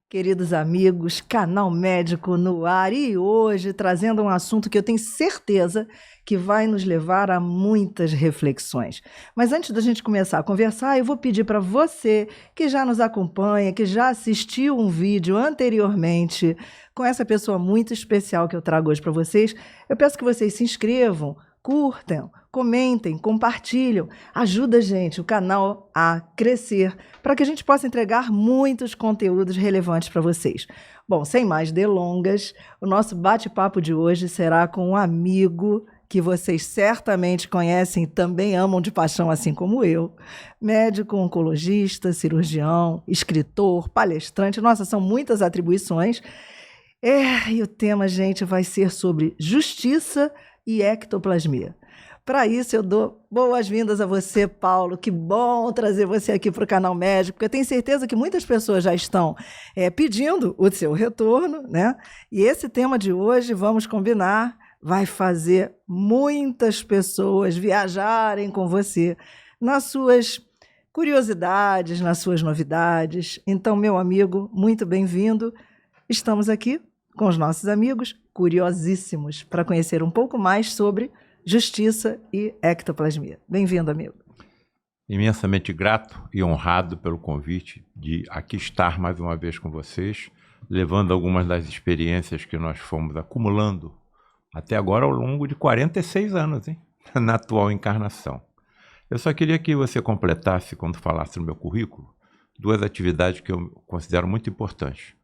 Queridos amigos, Canal Médico no ar e hoje trazendo um assunto que eu tenho certeza que vai nos levar a muitas reflexões. Mas antes da gente começar a conversar, eu vou pedir para você que já nos acompanha, que já assistiu um vídeo anteriormente com essa pessoa muito especial que eu trago hoje para vocês, eu peço que vocês se inscrevam, curtam, comentem, compartilham, ajuda a gente, o canal, a crescer, para que a gente possa entregar muitos conteúdos relevantes para vocês. Bom, sem mais delongas, o nosso bate-papo de hoje será com um amigo que vocês certamente conhecem e também amam de paixão, assim como eu, médico, oncologista, cirurgião, escritor, palestrante, nossa, são muitas atribuições. E o tema, gente, vai ser sobre justiça e ectoplasmia. Para isso, eu dou boas-vindas a você, Paulo. Que bom trazer você aqui para o Canal Médico, porque eu tenho certeza que muitas pessoas já estão pedindo o seu retorno, né? E esse tema de hoje, vamos combinar, vai fazer muitas pessoas viajarem com você nas suas curiosidades, nas suas novidades. Então, meu amigo, muito bem-vindo. Estamos aqui com os nossos amigos curiosíssimos para conhecer um pouco mais sobre justiça e ectoplasmia. Bem-vindo, amigo. Imensamente grato e honrado pelo convite de aqui estar mais uma vez com vocês, levando algumas das experiências que nós fomos acumulando até agora ao longo de 46 anos, hein? Na atual encarnação. Eu só queria que você completasse, quando falasse no meu currículo, duas atividades que eu considero muito importantes.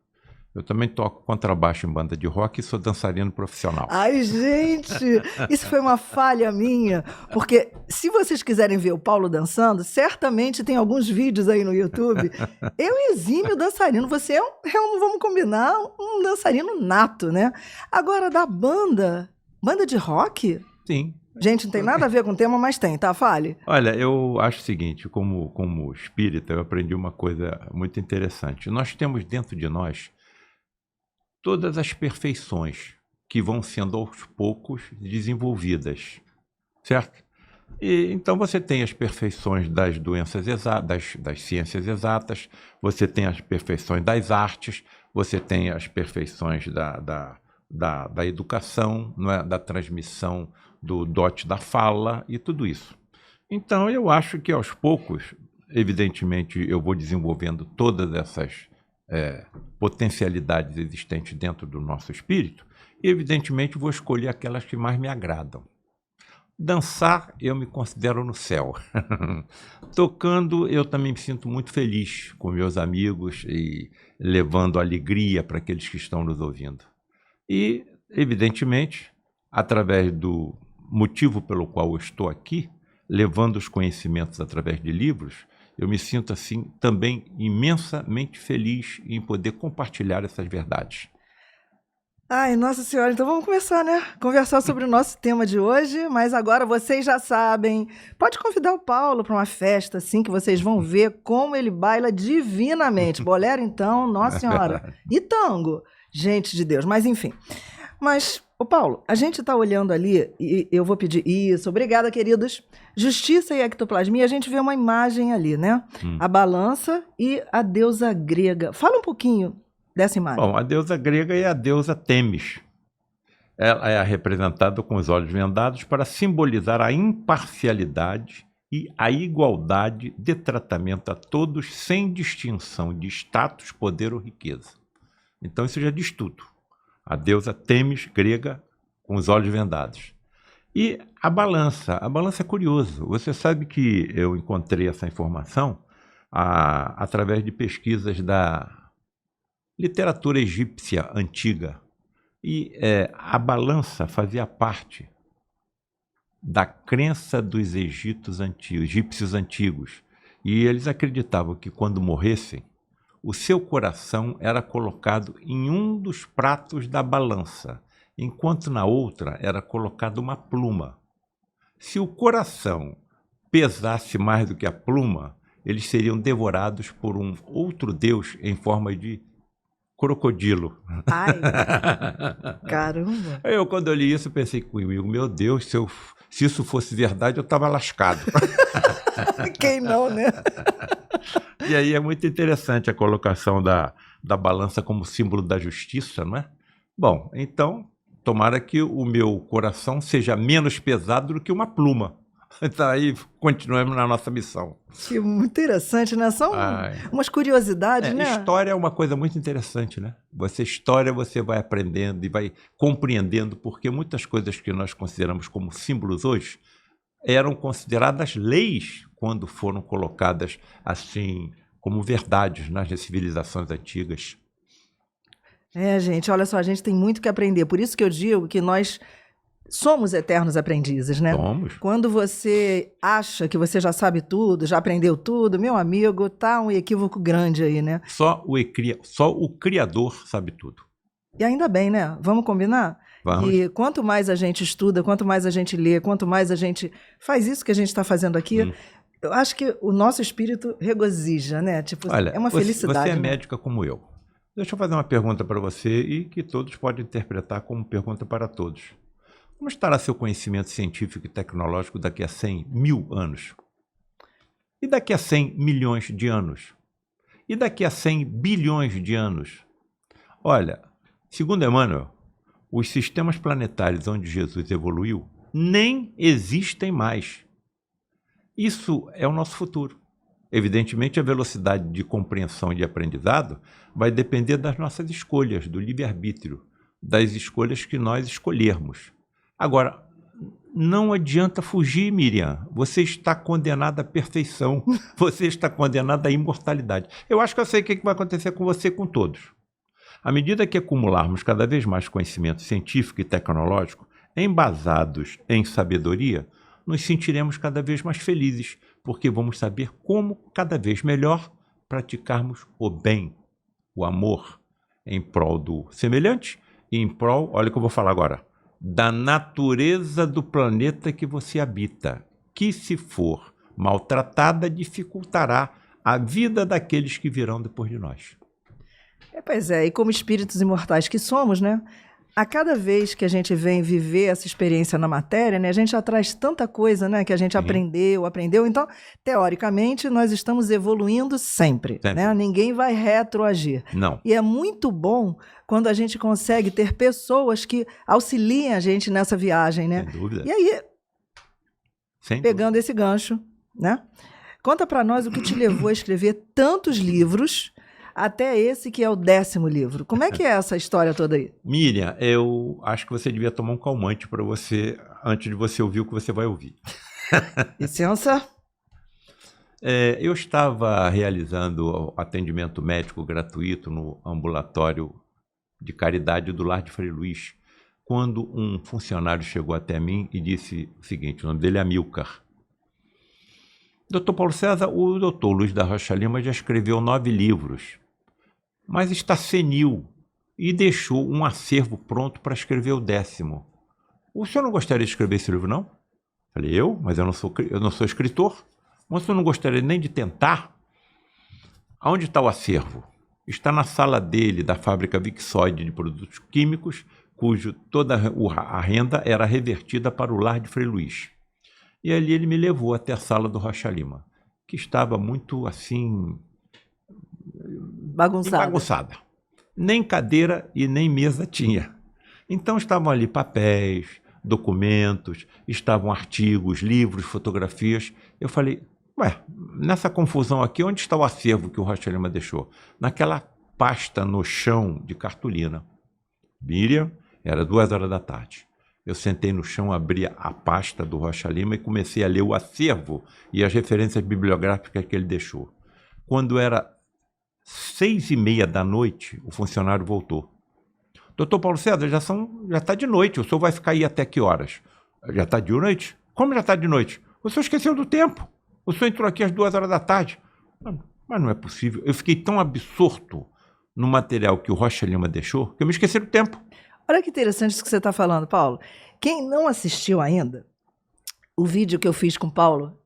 Eu também toco contrabaixo em banda de rock e sou dançarino profissional. Ai, gente, isso foi uma falha minha, porque se vocês quiserem ver o Paulo dançando, certamente tem alguns vídeos aí no YouTube. Eu exímio dançarino, você vamos combinar, um dançarino nato, né? Agora, da banda de rock? Sim. Gente, não tem nada a ver com o tema, mas tem, tá? Fale. Olha, eu acho o seguinte, como espírita, eu aprendi uma coisa muito interessante. Nós temos dentro de nós todas as perfeições que vão sendo aos poucos desenvolvidas, certo? E, então você tem as perfeições das doenças exatas, das ciências exatas, você tem as perfeições das artes, você tem as perfeições da educação, não é? Da transmissão do dote da fala e tudo isso. Então eu acho que aos poucos, evidentemente, eu vou desenvolvendo todas essas potencialidades existentes dentro do nosso espírito e, evidentemente, vou escolher aquelas que mais me agradam. Dançar, eu me considero no céu. Tocando, eu também me sinto muito feliz com meus amigos e levando alegria para aqueles que estão nos ouvindo. E, evidentemente, através do motivo pelo qual eu estou aqui, levando os conhecimentos através de livros, eu me sinto, assim, também imensamente feliz em poder compartilhar essas verdades. Ai, Nossa Senhora, então vamos começar, né? Conversar sobre o nosso tema de hoje, mas agora vocês já sabem. Pode convidar o Paulo para uma festa, assim, que vocês vão ver como ele baila divinamente. Bolero, então, Nossa Senhora. E tango, gente de Deus. Mas, enfim. Mas, ô Paulo, a gente está olhando ali, e eu vou pedir isso, obrigada, queridos. Justiça e ectoplasmia, a gente vê uma imagem ali, né? A balança e a deusa grega. Fala um pouquinho dessa imagem. Bom, a deusa grega é a deusa Têmis. Ela é representada com os olhos vendados para simbolizar a imparcialidade e a igualdade de tratamento a todos, sem distinção de status, poder ou riqueza. Então isso já diz tudo. A deusa Têmis grega com os olhos vendados. E a balança é curioso. Você sabe que eu encontrei essa informação através de pesquisas da literatura egípcia antiga. E a balança fazia parte da crença dos egípcios antigos. E eles acreditavam que quando morressem, o seu coração era colocado em um dos pratos da balança, enquanto na outra era colocada uma pluma. Se o coração pesasse mais do que a pluma, eles seriam devorados por um outro deus em forma de crocodilo. Ai, caramba! Eu, quando eu li isso, pensei comigo, meu Deus, se isso fosse verdade, eu estava lascado. Quem não, né? E aí é muito interessante a colocação da da balança como símbolo da justiça, não é? Bom, então, tomara que o meu coração seja menos pesado do que uma pluma. Então aí continuamos na nossa missão. Que interessante, né? São umas curiosidades, né? História é uma coisa muito interessante, né? Você vai aprendendo e vai compreendendo, porque muitas coisas que nós consideramos como símbolos hoje eram consideradas leis quando foram colocadas assim como verdades nas civilizações antigas. Gente, olha só, a gente tem muito que aprender. Por isso que eu digo que nós somos eternos aprendizes, né? Somos. Quando você acha que você já sabe tudo, já aprendeu tudo, meu amigo, tá um equívoco grande aí, né? Só o Criador sabe tudo. E ainda bem, né? Vamos combinar? Vamos. E quanto mais a gente estuda, quanto mais a gente lê, quanto mais a gente faz isso que a gente está fazendo aqui, eu acho que o nosso espírito regozija, né? Tipo, olha, é uma felicidade. Você é né? médica como eu. Deixa eu fazer uma pergunta para você e que todos podem interpretar como pergunta para todos. Como estará seu conhecimento científico e tecnológico daqui a 100 mil anos? E daqui a 100 milhões de anos? E daqui a 100 bilhões de anos? Olha, segundo Emmanuel, os sistemas planetários onde Jesus evoluiu nem existem mais. Isso é o nosso futuro. Evidentemente, a velocidade de compreensão e de aprendizado vai depender das nossas escolhas, do livre-arbítrio, das escolhas que nós escolhermos. Agora, não adianta fugir, Miriam. Você está condenada à perfeição. Você está condenada à imortalidade. Eu acho que eu sei o que vai acontecer com você e com todos. À medida que acumularmos cada vez mais conhecimento científico e tecnológico, embasados em sabedoria, nos sentiremos cada vez mais felizes, porque vamos saber como, cada vez melhor, praticarmos o bem, o amor, em prol do semelhante e em prol, olha o que eu vou falar agora, da natureza do planeta que você habita, que, se for maltratada, dificultará a vida daqueles que virão depois de nós. Pois é, e como espíritos imortais que somos, né? A cada vez que a gente vem viver essa experiência na matéria, né, a gente já traz tanta coisa, né, que a gente aprendeu. Então, teoricamente, nós estamos evoluindo sempre. Né? Ninguém vai retroagir. Não. E é muito bom quando a gente consegue ter pessoas que auxiliem a gente nessa viagem, né? Sem dúvida. E aí, Sem pegando dúvida. esse gancho, né? Conta para nós o que te levou a escrever tantos livros até esse que é o 10º livro. Como é que é essa história toda aí? Miriam, eu acho que você devia tomar um calmante para você, antes de você ouvir o que você vai ouvir. Licença. Eu estava realizando atendimento médico gratuito no ambulatório de caridade do Lar de Frei Luís, quando um funcionário chegou até mim e disse o seguinte, o nome dele é Amilcar. Dr. Paulo César, o Dr. Luiz da Rocha Lima já escreveu 9 livros, mas está senil e deixou um acervo pronto para escrever o 10º. O senhor não gostaria de escrever esse livro, não? Falei, mas eu não sou escritor. Mas o senhor não gostaria nem de tentar? Aonde está o acervo? Está na sala dele, da fábrica Vixoide de produtos químicos, cujo toda a renda era revertida para o Lar de Frei Luís. E ali ele me levou até a sala do Rocha Lima, que estava muito assim... bagunçada. Nem cadeira e nem mesa tinha. Então estavam ali papéis, documentos, estavam artigos, livros, fotografias. Eu falei, nessa confusão aqui, onde está o acervo que o Rocha Lima deixou? Naquela pasta no chão de cartolina. Miriam, era 2h da tarde. Eu sentei no chão, abri a pasta do Rocha Lima e comecei a ler o acervo e as referências bibliográficas que ele deixou. Quando era 6h30 da noite, o funcionário voltou. Doutor Paulo César, já está de noite, o senhor vai ficar aí até que horas? Já está de noite? Como já está de noite? O senhor esqueceu do tempo. O senhor entrou aqui às 2h da tarde. Mas não é possível. Eu fiquei tão absorto no material que o Rocha Lima deixou que eu me esqueci do tempo. Olha que interessante isso que você está falando, Paulo. Quem não assistiu ainda, o vídeo que eu fiz com o Paulo,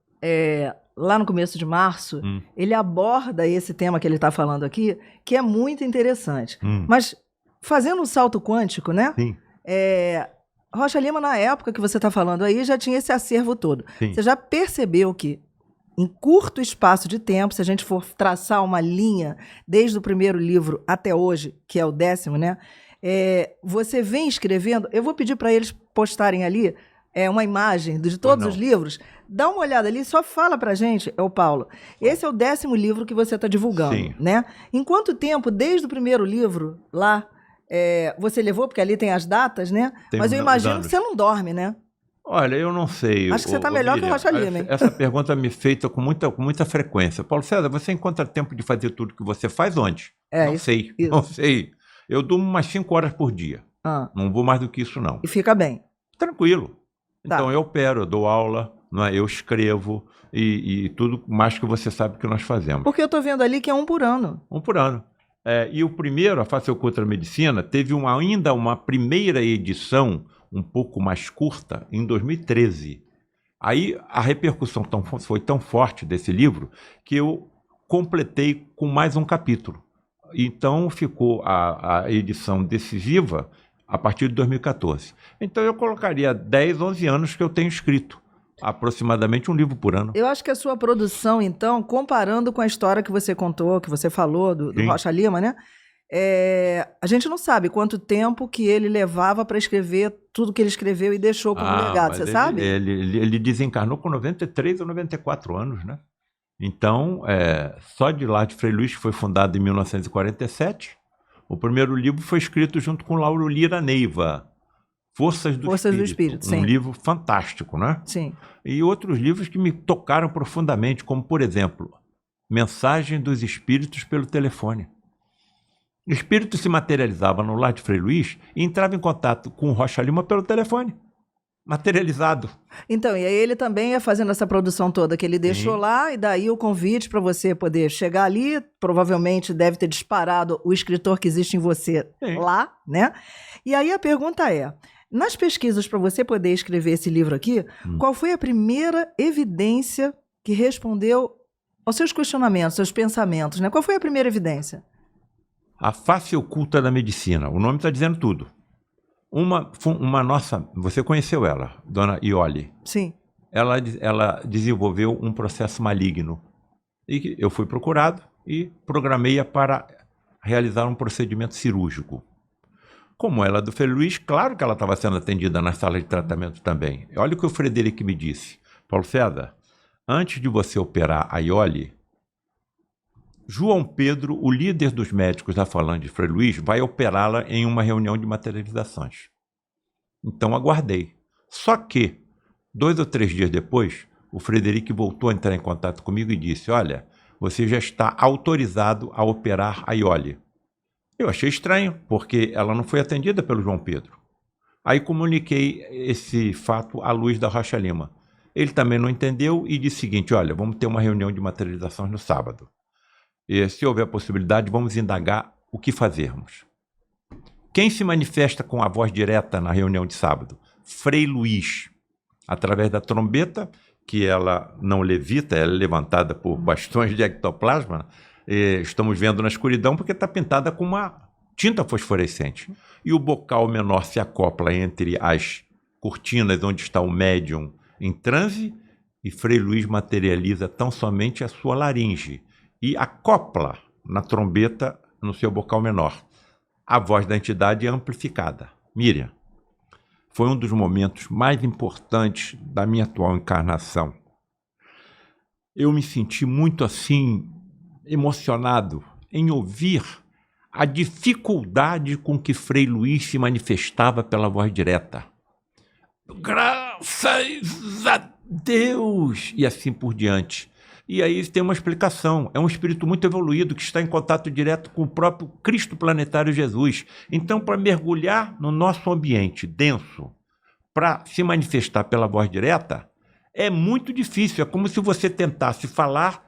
lá no começo de março, ele aborda esse tema que ele está falando aqui, que é muito interessante. Mas, fazendo um salto quântico, né? Sim. Rocha Lima, na época que você está falando aí, já tinha esse acervo todo. Sim. Você já percebeu que em curto espaço de tempo, se a gente for traçar uma linha desde o primeiro livro até hoje, que é o 10º, né? Você vem escrevendo, eu vou pedir para eles postarem ali uma imagem de todos os livros, dá uma olhada ali, só fala pra gente, Paulo, esse é o 10º livro que você está divulgando, Sim. né? Em quanto tempo, desde o primeiro livro lá, você levou, porque ali tem as datas, né? Mas eu imagino que você não dorme, né? Olha, eu não sei. Acho que você está melhor Miriam, que o Rocha Lima, hein? Essa pergunta me é feita com muita frequência. Paulo César, você encontra tempo de fazer tudo que você faz onde? Não sei. Eu durmo umas 5 horas por dia. Não vou mais do que isso, não. E fica bem? Tranquilo. Então eu opero, eu dou aula, eu escrevo e tudo mais que você sabe que nós fazemos. Porque eu estou vendo ali que é 1 por ano. 1 por ano. E o primeiro, a Face Oculta da Medicina, teve ainda uma primeira edição um pouco mais curta, em 2013. Aí a repercussão foi tão forte desse livro que eu completei com mais um capítulo. Então ficou a edição decisiva a partir de 2014. Então eu colocaria 10, 11 anos que eu tenho escrito. Aproximadamente um livro por ano. Eu acho que a sua produção, então, comparando com a história que você contou, que você falou do Rocha Lima, né? A gente não sabe quanto tempo que ele levava para escrever tudo que ele escreveu e deixou como legado, você sabe? Ele desencarnou com 93 ou 94 anos, né? Então, só de lá de Frei Luís, que foi fundado em 1947, o primeiro livro foi escrito junto com Lauro Lira Neiva, Forças do Espírito, um livro fantástico, né? Sim. E outros livros que me tocaram profundamente, como, por exemplo, Mensagem dos Espíritos pelo Telefone. O espírito se materializava no lar de Frei Luís e entrava em contato com o Rocha Lima pelo telefone, materializado. Então, e aí ele também ia fazendo essa produção toda que ele deixou lá, e daí o convite para você poder chegar ali, provavelmente deve ter disparado o escritor que existe em você lá, né? E aí a pergunta nas pesquisas para você poder escrever esse livro aqui, qual foi a primeira evidência que respondeu aos seus questionamentos, seus pensamentos, né? Qual foi a primeira evidência? A Face Oculta da Medicina. O nome está dizendo tudo. Uma nossa... Você conheceu ela, Dona Ioli? Sim. Ela desenvolveu um processo maligno. E eu fui procurado e programei-a para realizar um procedimento cirúrgico. Como ela é do Frei Luís, claro que ela estava sendo atendida na sala de tratamento também. Olha o que o Frederico me disse. Paulo César, antes de você operar a Ioli, João Pedro, o líder dos médicos da Falange de Frei Luís, vai operá-la em uma reunião de materializações. Então aguardei. Só que, 2 ou 3 dias depois, o Frederico voltou a entrar em contato comigo e disse, olha, você já está autorizado a operar a Ioli. Eu achei estranho, porque ela não foi atendida pelo João Pedro. Aí comuniquei esse fato à luz da Rocha Lima. Ele também não entendeu e disse o seguinte, olha, vamos ter uma reunião de materializações no sábado. E, se houver a possibilidade, vamos indagar o que fazermos. Quem se manifesta com a voz direta na reunião de sábado? Frei Luís, através da trombeta, que ela não levita, ela é levantada por bastões de ectoplasma. Estamos vendo na escuridão porque está pintada com uma tinta fosforescente. E o bocal menor se acopla entre as cortinas onde está o médium em transe e Frei Luís materializa tão somente a sua laringe e acopla na trombeta no seu bocal menor. A voz da entidade é amplificada. Miriam, foi um dos momentos mais importantes da minha atual encarnação. Eu me senti muito assim, emocionado em ouvir a dificuldade com que Frei Luís se manifestava pela voz direta. Graças a Deus! E assim por diante. E aí tem uma explicação. É um espírito muito evoluído que está em contato direto com o próprio Cristo planetário Jesus. Então, para mergulhar no nosso ambiente denso, para se manifestar pela voz direta, é muito difícil. É como se você tentasse falar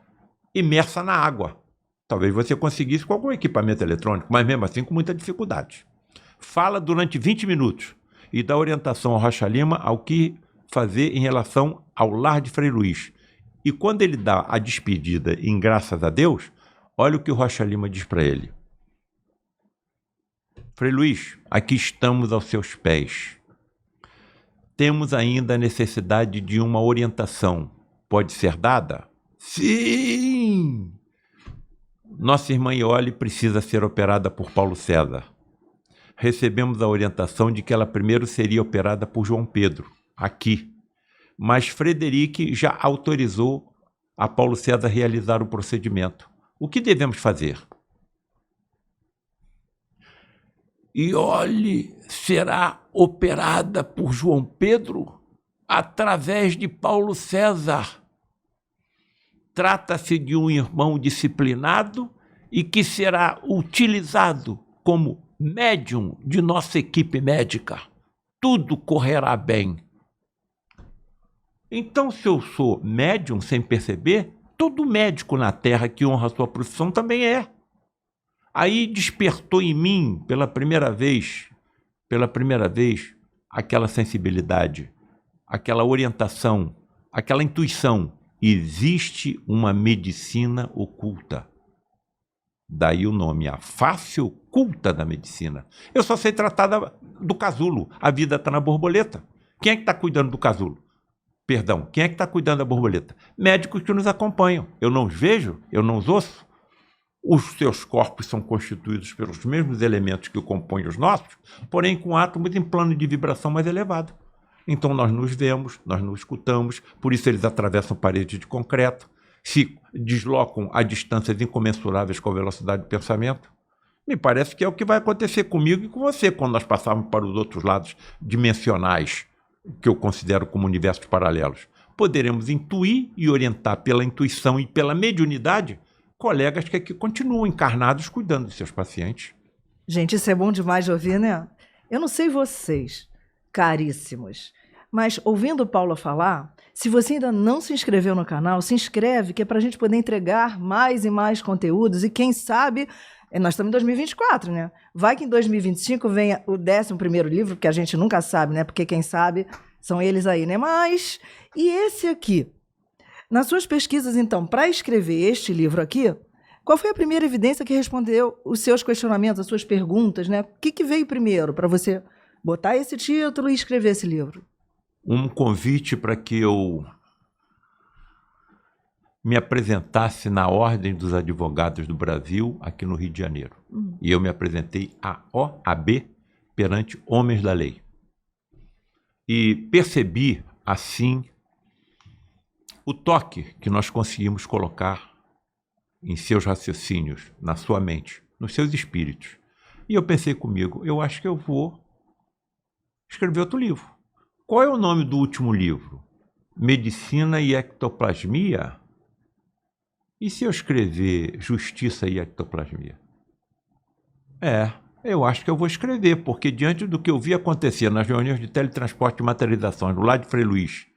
imersa na água. Talvez você conseguisse com algum equipamento eletrônico, mas mesmo assim com muita dificuldade. Fala durante 20 minutos e dá orientação ao Rocha Lima ao que fazer em relação ao lar de Frei Luís. E quando ele dá a despedida em graças a Deus, olha o que o Rocha Lima diz para ele. Frei Luís, aqui estamos aos seus pés. Temos ainda a necessidade de uma orientação. Pode ser dada? Sim! Nossa irmã Iole precisa ser operada por Paulo César. Recebemos a orientação de que ela primeiro seria operada por João Pedro, aqui. Mas Frederic já autorizou a Paulo César realizar o procedimento. O que devemos fazer? Iole será operada por João Pedro através de Paulo César. Trata-se de um irmão disciplinado e que será utilizado como médium de nossa equipe médica. Tudo correrá bem. Então, se eu sou médium sem perceber, todo médico na Terra que honra a sua profissão também é. Aí despertou em mim, pela primeira vez, aquela sensibilidade, aquela orientação, aquela intuição. Existe uma medicina oculta. Daí o nome, a face oculta da medicina. Eu só sei tratar do casulo. A vida está na borboleta. Quem é que está cuidando do casulo? Perdão, quem é que está cuidando da borboleta? Médicos que nos acompanham. Eu não os vejo, eu não os ouço. Os seus corpos são constituídos pelos mesmos elementos que compõem os nossos, porém com átomos em plano de vibração mais elevado. Então nós nos vemos, nós nos escutamos, por isso eles atravessam paredes de concreto, se deslocam a distâncias incomensuráveis com a velocidade do pensamento. Me parece que é o que vai acontecer comigo e com você quando nós passarmos para os outros lados dimensionais, que eu considero como universos paralelos. Poderemos intuir e orientar pela intuição e pela mediunidade colegas que aqui continuam encarnados cuidando de seus pacientes. Gente, isso é bom demais de ouvir, né? Eu não sei vocês, caríssimos, mas ouvindo Paula falar, se você ainda não se inscreveu no canal, se inscreve, que é para a gente poder entregar mais e mais conteúdos e quem sabe, nós estamos em 2024, né? Vai que em 2025 venha o 11º livro, porque a gente nunca sabe, né? Porque quem sabe são eles aí, né? Mas, e esse aqui? Nas suas pesquisas, então, para escrever este livro aqui, qual foi a primeira evidência que respondeu os seus questionamentos, as suas perguntas, né? O que veio primeiro para você botar esse título e escrever esse livro? Um convite para que eu me apresentasse na Ordem dos Advogados do Brasil, aqui no Rio de Janeiro. E eu me apresentei à OAB perante homens da lei. E percebi, assim, o toque que nós conseguimos colocar em seus raciocínios, na sua mente, nos seus espíritos. E eu pensei comigo, eu acho que eu vou escrever outro livro. Qual é o nome do último livro? Medicina e Ectoplasmia? E se eu escrever Justiça e Ectoplasmia? Eu acho que eu vou escrever, porque diante do que eu vi acontecer nas reuniões de teletransporte e materializações do lado de Frei Luís,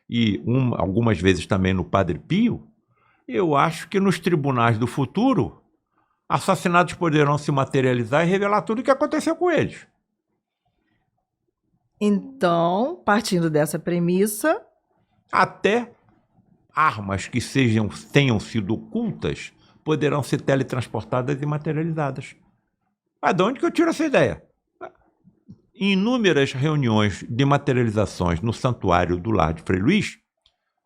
e algumas vezes também no Padre Pio, eu acho que nos tribunais do futuro, assassinatos poderão se materializar e revelar tudo o que aconteceu com eles. Então, partindo dessa premissa... Até armas que tenham sido ocultas poderão ser teletransportadas e materializadas. Mas de onde que eu tiro essa ideia? Em inúmeras reuniões de materializações no santuário do lar de Frei Luís,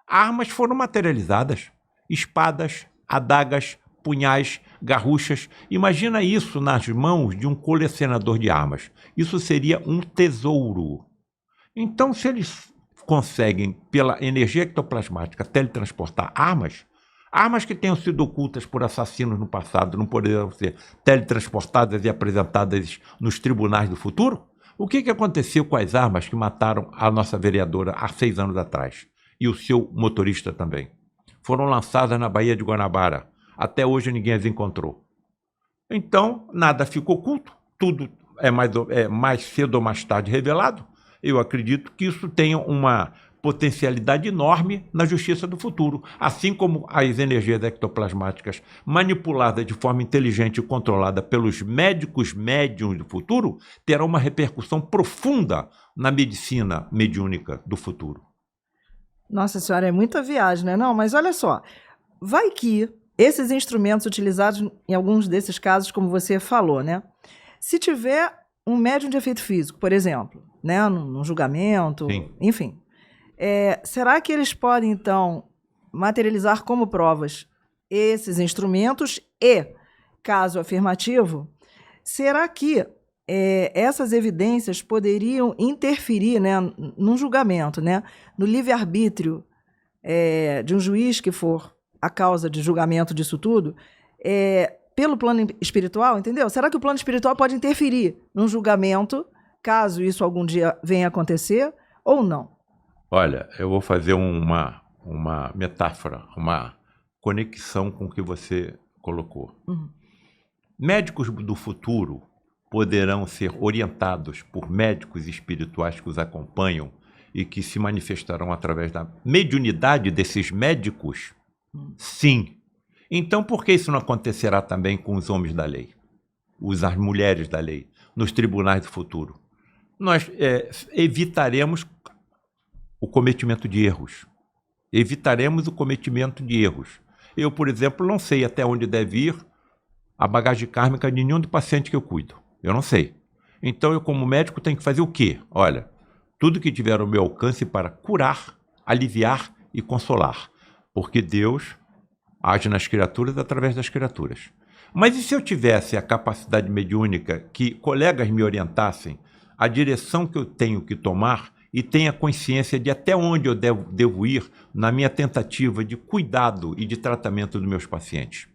armas foram materializadas. Espadas, adagas, punhais, garruchas. Imagina isso nas mãos de um colecionador de armas. Isso seria um tesouro. Então, se eles conseguem, pela energia ectoplasmática, teletransportar armas que tenham sido ocultas por assassinos no passado não poderão ser teletransportadas e apresentadas nos tribunais do futuro? O que aconteceu com as armas que mataram a nossa vereadora há 6 anos atrás? E o seu motorista também. Foram lançadas na Baía de Guanabara. Até hoje ninguém as encontrou. Então, nada fica oculto. Tudo é mais cedo ou mais tarde revelado. Eu acredito que isso tenha uma potencialidade enorme na justiça do futuro. Assim como as energias ectoplasmáticas manipuladas de forma inteligente e controlada pelos médicos médiums do futuro, terão uma repercussão profunda na medicina mediúnica do futuro. Nossa senhora, é muita viagem, né? Não, mas olha só, vai que esses instrumentos utilizados em alguns desses casos, como você falou, né? Se tiver um médium de efeito físico, por exemplo, né? Num julgamento, Sim. enfim, será que eles podem, então, materializar como provas esses instrumentos e, caso afirmativo, será que essas evidências poderiam interferir, né, num julgamento, né, no livre-arbítrio de um juiz que for a causa de julgamento disso tudo, pelo plano espiritual, entendeu? Será que o plano espiritual pode interferir num julgamento, caso isso algum dia venha a acontecer, ou não? Olha, eu vou fazer uma metáfora, uma conexão com o que você colocou. Uhum. Médicos do futuro poderão ser orientados por médicos espirituais que os acompanham e que se manifestarão através da mediunidade desses médicos? Sim. Então, por que isso não acontecerá também com os homens da lei, as mulheres da lei, nos tribunais do futuro? Nós evitaremos o cometimento de erros. Evitaremos o cometimento de erros. Eu, por exemplo, não sei até onde deve ir a bagagem kármica de nenhum do paciente que eu cuido. Eu não sei. Então, eu, como médico, tenho que fazer o quê? Olha, tudo que tiver ao meu alcance para curar, aliviar e consolar. Porque Deus age nas criaturas através das criaturas. Mas e se eu tivesse a capacidade mediúnica que colegas me orientassem a direção que eu tenho que tomar e tenha consciência de até onde eu devo ir na minha tentativa de cuidado e de tratamento dos meus pacientes?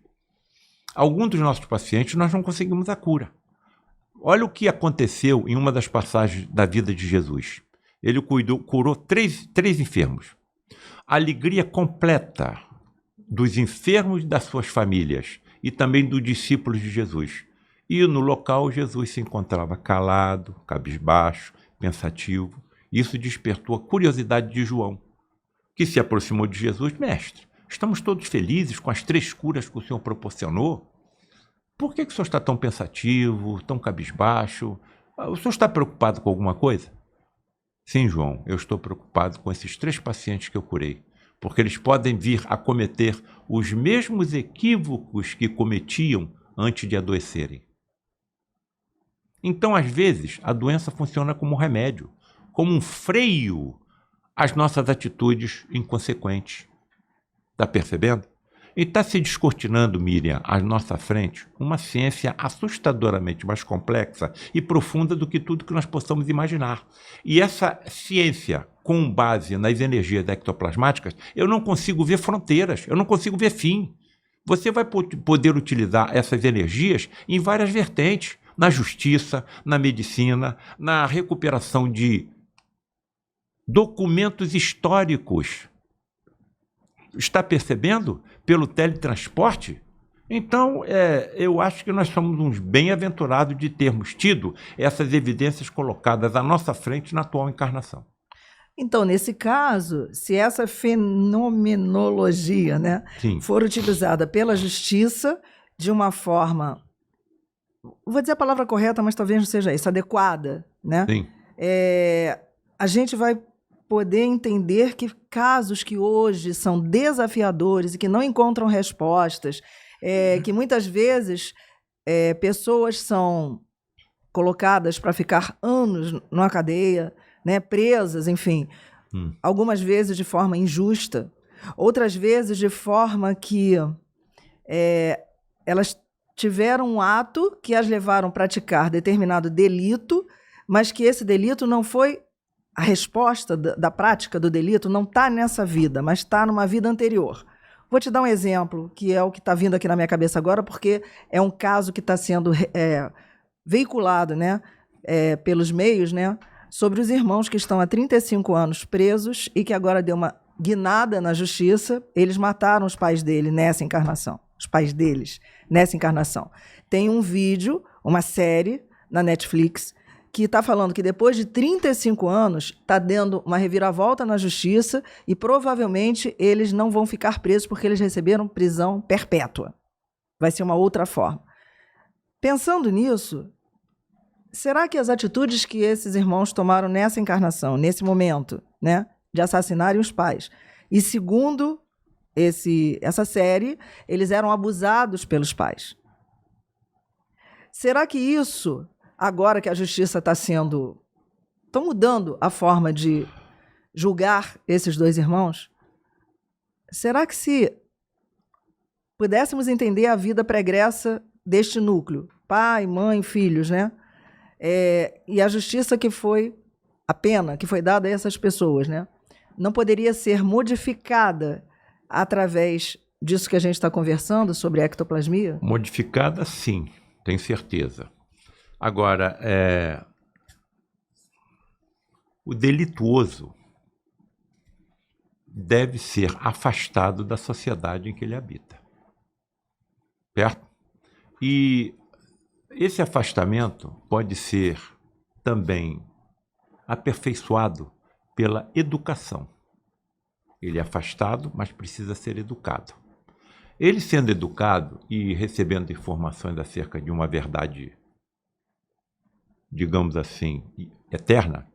Alguns dos nossos pacientes nós não conseguimos a cura. Olha o que aconteceu em uma das passagens da vida de Jesus. Ele curou três enfermos. A alegria completa dos enfermos e das suas famílias e também dos discípulos de Jesus. E no local Jesus se encontrava calado, cabisbaixo, pensativo. Isso despertou a curiosidade de João, que se aproximou de Jesus. Mestre, estamos todos felizes com as 3 curas que o Senhor proporcionou? Por que o Senhor está tão pensativo, tão cabisbaixo? O Senhor está preocupado com alguma coisa? Sim, João, eu estou preocupado com esses 3 pacientes que eu curei, porque eles podem vir a cometer os mesmos equívocos que cometiam antes de adoecerem. Então, às vezes, a doença funciona como um remédio, como um freio às nossas atitudes inconsequentes. Está percebendo? E está se descortinando, Miriam, à nossa frente, uma ciência assustadoramente mais complexa e profunda do que tudo que nós possamos imaginar. E essa ciência, com base nas energias ectoplasmáticas, eu não consigo ver fronteiras, eu não consigo ver fim. Você vai poder utilizar essas energias em várias vertentes, na justiça, na medicina, na recuperação de documentos históricos. Está percebendo? Pelo teletransporte? Então, eu acho que nós somos uns bem-aventurados de termos tido essas evidências colocadas à nossa frente na atual encarnação. Então, nesse caso, se essa fenomenologia, né, for utilizada pela justiça de uma forma, vou dizer a palavra correta, mas talvez não seja isso, adequada, né? Sim. A gente vai poder entender que casos que hoje são desafiadores e que não encontram respostas, que muitas vezes pessoas são colocadas para ficar anos numa cadeia, né, presas, enfim, algumas vezes de forma injusta, outras vezes de forma que elas tiveram um ato que as levaram a praticar determinado delito, mas que esse delito não foi a resposta da prática do delito, não está nessa vida, mas está numa vida anterior. Vou te dar um exemplo, que é o que está vindo aqui na minha cabeça agora, porque é um caso que está sendo veiculado, né, pelos meios, né, sobre os irmãos que estão há 35 anos presos e que agora deu uma guinada na justiça. Eles mataram os pais dele nessa encarnação. Os pais deles nessa encarnação. Tem um vídeo, uma série na Netflix, que está falando que depois de 35 anos está dando uma reviravolta na justiça e provavelmente eles não vão ficar presos porque eles receberam prisão perpétua. Vai ser uma outra forma. Pensando nisso, será que as atitudes que esses irmãos tomaram nessa encarnação, nesse momento, né, de assassinarem os pais, e segundo essa série, eles eram abusados pelos pais? Será que isso, agora que a justiça estão mudando a forma de julgar esses 2 irmãos, será que se pudéssemos entender a vida pregressa deste núcleo, pai, mãe, filhos, né? E a justiça que foi, a pena que foi dada a essas pessoas, né? Não poderia ser modificada através disso que a gente está conversando sobre ectoplasmia? Modificada, sim, tenho certeza. Agora, o delituoso deve ser afastado da sociedade em que ele habita. Certo? E esse afastamento pode ser também aperfeiçoado pela educação. Ele é afastado, mas precisa ser educado. Ele sendo educado e recebendo informações acerca de uma verdade, digamos assim, eterna,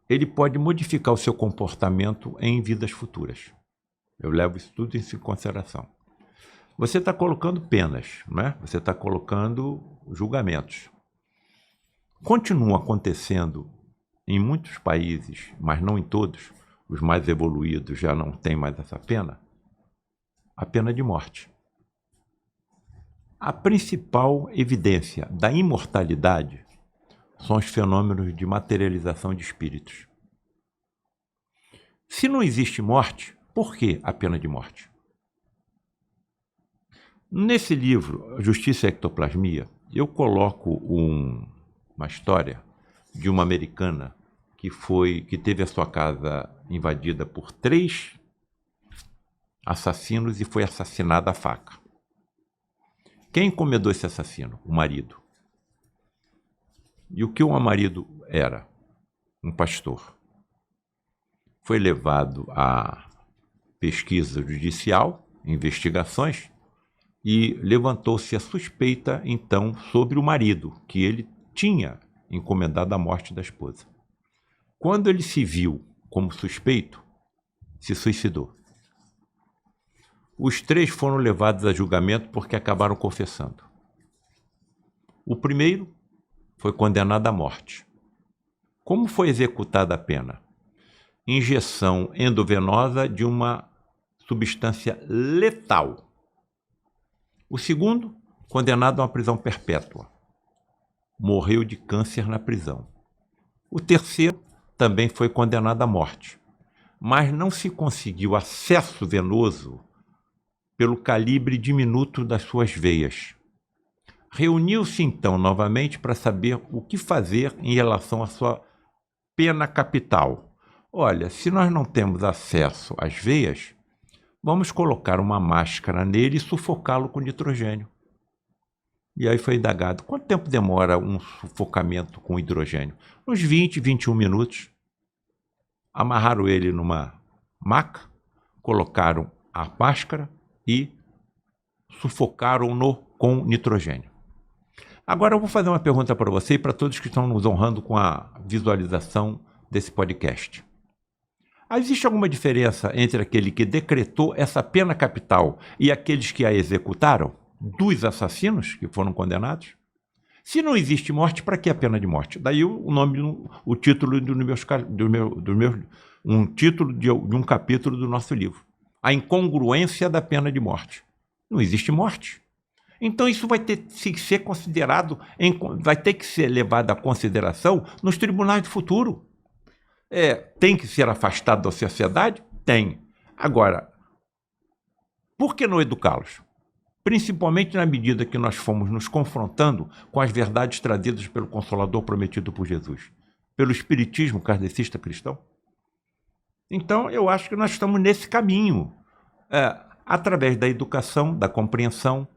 ele pode modificar o seu comportamento em vidas futuras. Eu levo isso tudo em consideração. Você está colocando penas, né? Você está colocando julgamentos. Continuam acontecendo em muitos países, mas não em todos, os mais evoluídos já não têm mais essa pena, a pena de morte. A principal evidência da imortalidade são os fenômenos de materialização de espíritos. Se não existe morte, por que a pena de morte? Nesse livro, Justiça e Ectoplasmia, eu coloco uma história de uma americana que teve a sua casa invadida por 3 assassinos e foi assassinada à faca. Quem encomendou esse assassino? O marido. E o que o marido era? Um pastor. Foi levado à pesquisa judicial, investigações, e levantou-se a suspeita, então, sobre o marido, que ele tinha encomendado a morte da esposa. Quando ele se viu como suspeito, se suicidou. Os 3 foram levados a julgamento porque acabaram confessando. O primeiro foi condenado à morte. Como foi executada a pena? Injeção endovenosa de uma substância letal. O segundo, condenado a uma prisão perpétua. Morreu de câncer na prisão. O terceiro também foi condenado à morte, mas não se conseguiu acesso venoso pelo calibre diminuto das suas veias. Reuniu-se então novamente para saber o que fazer em relação à sua pena capital. Olha, se nós não temos acesso às veias, vamos colocar uma máscara nele e sufocá-lo com nitrogênio. E aí foi indagado, quanto tempo demora um sufocamento com hidrogênio? Uns 20, 21 minutos. Amarraram ele numa maca, colocaram a máscara e sufocaram-no com nitrogênio. Agora eu vou fazer uma pergunta para você e para todos que estão nos honrando com a visualização desse podcast. Existe alguma diferença entre aquele que decretou essa pena capital e aqueles que a executaram? Dos assassinos que foram condenados? Se não existe morte, para que a pena de morte? Daí o título de um capítulo do nosso livro. A incongruência da pena de morte. Não existe morte. Então isso vai ter que ser considerado, vai ter que ser levado à consideração nos tribunais do futuro. Tem que ser afastado da sociedade? Tem. Agora, por que não educá-los? Principalmente na medida que nós fomos nos confrontando com as verdades trazidas pelo Consolador prometido por Jesus, pelo espiritismo kardecista cristão. Então, eu acho que nós estamos nesse caminho. Através da educação, da compreensão,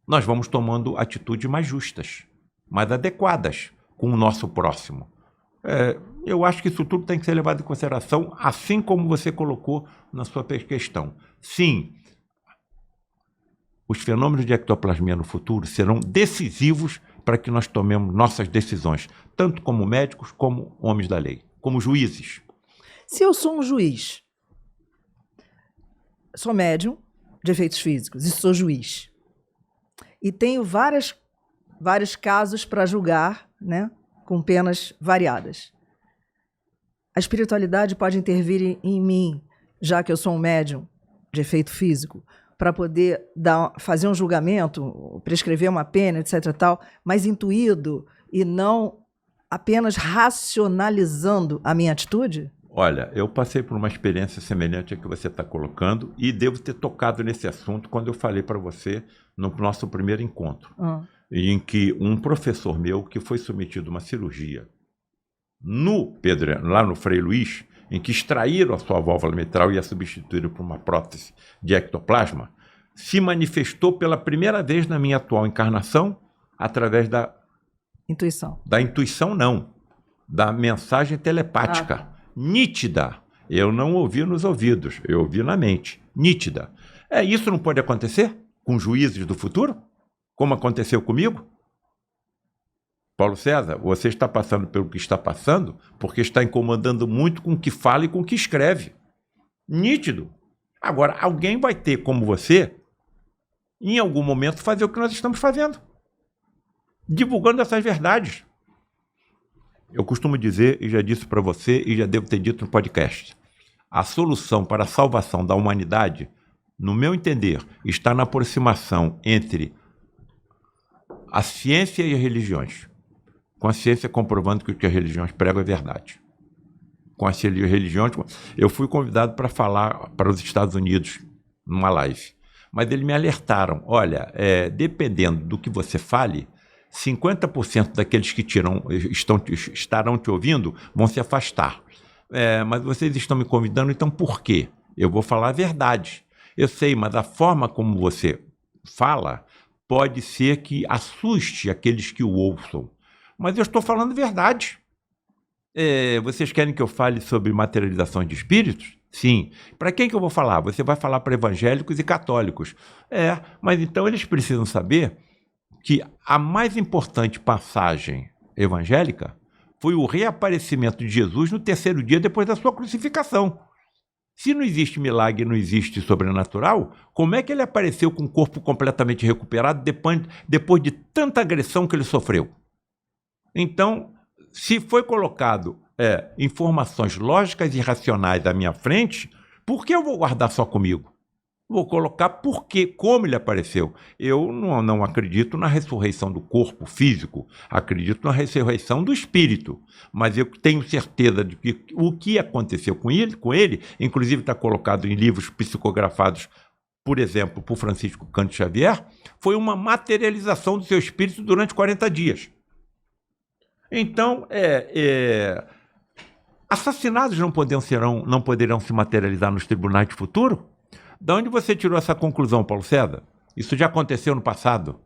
nós vamos tomando atitudes mais justas, mais adequadas com o nosso próximo. Eu acho que isso tudo tem que ser levado em consideração, assim como você colocou na sua questão. Sim, os fenômenos de ectoplasmia no futuro serão decisivos para que nós tomemos nossas decisões, tanto como médicos, como homens da lei, como juízes. Se eu sou um juiz, sou médium de efeitos físicos e sou juiz, e tenho vários casos para julgar, né, com penas variadas, a espiritualidade pode intervir em mim já que eu sou um médium de efeito físico, para poder fazer um julgamento, prescrever uma pena, etc. e tal, mais intuído e não apenas racionalizando a minha atitude? Olha, eu passei por uma experiência semelhante à que você está colocando e devo ter tocado nesse assunto quando eu falei para você no nosso primeiro encontro, em que um professor meu que foi submetido a uma cirurgia lá no Frei Luís, em que extraíram a sua válvula mitral e a substituíram por uma prótese de ectoplasma, se manifestou pela primeira vez na minha atual encarnação através da intuição. Da intuição, não. Da mensagem telepática. Nítida. Eu não ouvi nos ouvidos, eu ouvi na mente. Nítida. Isso não pode acontecer com juízes do futuro? Como aconteceu comigo? Paulo César, você está passando pelo que está passando porque está incomodando muito com o que fala e com o que escreve. Nítido. Agora, alguém vai ter, como você, em algum momento, fazer o que nós estamos fazendo. Divulgando essas verdades. Eu costumo dizer, e já disse para você, e já devo ter dito no podcast, a solução para a salvação da humanidade, no meu entender, está na aproximação entre a ciência e as religiões. Com a ciência comprovando que o que as religiões pregam é verdade. Com as religiões... Eu fui convidado para falar para os Estados Unidos numa live, mas eles me alertaram, olha, dependendo do que você fale, 50% daqueles que estarão te ouvindo vão se afastar. Mas vocês estão me convidando, então por quê? Eu vou falar a verdade. Eu sei, mas a forma como você fala pode ser que assuste aqueles que o ouçam. Mas eu estou falando verdade. Vocês querem que eu fale sobre materializações de espíritos? Sim. Para quem que eu vou falar? Você vai falar para evangélicos e católicos. Mas então eles precisam saber que a mais importante passagem evangélica foi o reaparecimento de Jesus no terceiro dia depois da sua crucificação. Se não existe milagre, não existe sobrenatural, como é que ele apareceu com o corpo completamente recuperado depois de tanta agressão que ele sofreu? Então, se foi colocado informações lógicas e racionais à minha frente, por que eu vou guardar só comigo? Vou colocar como ele apareceu. Eu não acredito na ressurreição do corpo físico, acredito na ressurreição do espírito. Mas eu tenho certeza de que o que aconteceu com ele, inclusive está colocado em livros psicografados, por exemplo, por Francisco Cândido Xavier, foi uma materialização do seu espírito durante 40 dias. Então, assassinados não poderão se materializar nos tribunais de futuro? De onde você tirou essa conclusão, Paulo César? Isso já aconteceu no passado.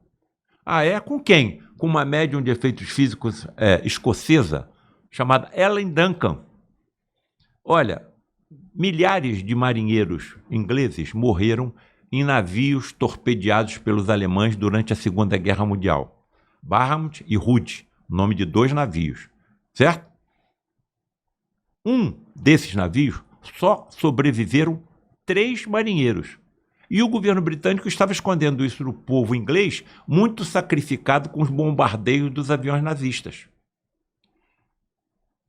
Com quem? Com uma médium de efeitos físicos escocesa, chamada Ellen Duncan. Olha, milhares de marinheiros ingleses morreram em navios torpedeados pelos alemães durante a Segunda Guerra Mundial. Barhamut e Hood, nome de 2 navios, certo? Um desses navios só sobreviveram 3 marinheiros. E o governo britânico estava escondendo isso do povo inglês, muito sacrificado com os bombardeios dos aviões nazistas.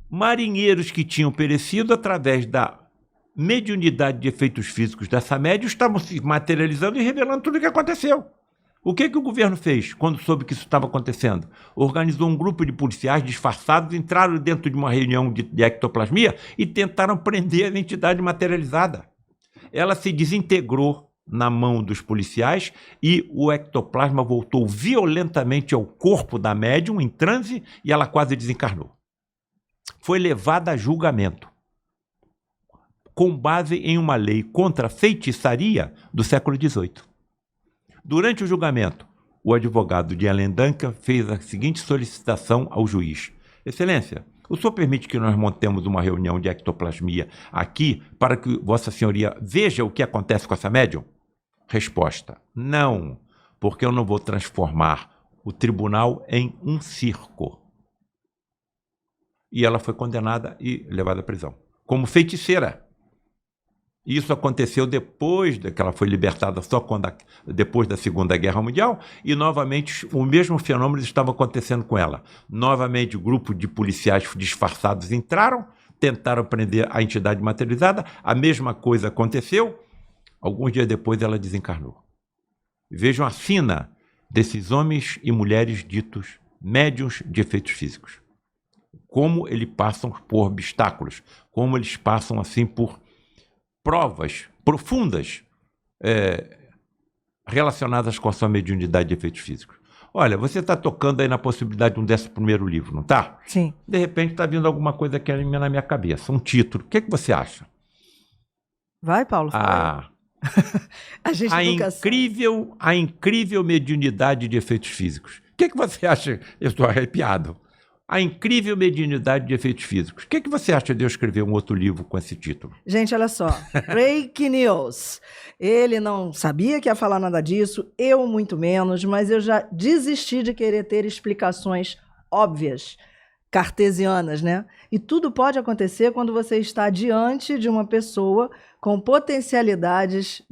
Marinheiros que tinham perecido através da mediunidade de efeitos físicos dessa médium estavam se materializando e revelando tudo o que aconteceu. O que o governo fez quando soube que isso estava acontecendo? Organizou um grupo de policiais disfarçados, entraram dentro de uma reunião de ectoplasmia e tentaram prender a entidade materializada. Ela se desintegrou na mão dos policiais e o ectoplasma voltou violentamente ao corpo da médium em transe e ela quase desencarnou. Foi levada a julgamento, com base em uma lei contra a feitiçaria do século XVIII. Durante o julgamento, o advogado de Ellen Duncan fez a seguinte solicitação ao juiz. Excelência, o senhor permite que nós montemos uma reunião de ectoplasmia aqui para que Vossa Senhoria veja o que acontece com essa médium? Resposta, não, porque eu não vou transformar o tribunal em um circo. E ela foi condenada e levada à prisão, como feiticeira. Isso aconteceu depois que ela foi libertada, depois da Segunda Guerra Mundial, e novamente o mesmo fenômeno estava acontecendo com ela. Novamente o grupo de policiais disfarçados entraram, tentaram prender a entidade materializada, a mesma coisa aconteceu, alguns dias depois ela desencarnou. Vejam a sina desses homens e mulheres ditos médiuns de efeitos físicos. Como eles passam por obstáculos, como eles passam assim por provas profundas relacionadas com a sua mediunidade de efeitos físicos. Olha, você está tocando aí na possibilidade de um 11º livro, não está? Sim. De repente está vindo alguma coisa aqui na minha cabeça, um título. O que você acha? Vai, Paulo. A incrível mediunidade de efeitos físicos. O que você acha? Eu estou arrepiado. A incrível mediunidade de efeitos físicos. O que você acha de eu escrever um outro livro com esse título? Gente, olha só. Break news. Ele não sabia que ia falar nada disso, eu muito menos, mas eu já desisti de querer ter explicações óbvias, cartesianas, né? E tudo pode acontecer quando você está diante de uma pessoa com potencialidades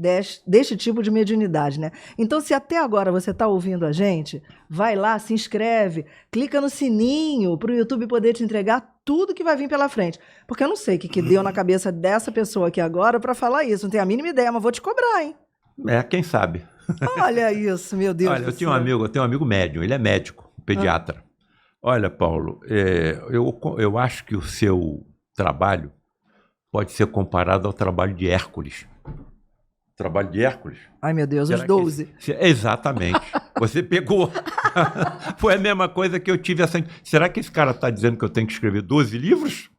deste tipo de mediunidade, né? Então, se até agora você está ouvindo a gente, vai lá, se inscreve, clica no sininho para o YouTube poder te entregar tudo que vai vir pela frente. Porque eu não sei o que deu na cabeça dessa pessoa aqui agora para falar isso, não tenho a mínima ideia, mas vou te cobrar, hein? Quem sabe? Olha isso, meu Deus. Olha, eu tenho um amigo médium, ele é médico, pediatra. Olha, Paulo, eu acho que o seu trabalho pode ser comparado ao trabalho de Hércules. Trabalho de Hércules? Ai, meu Deus, os 12. Exatamente. Você pegou. Foi a mesma coisa que eu tive essa... Será que esse cara está dizendo que eu tenho que escrever 12 livros?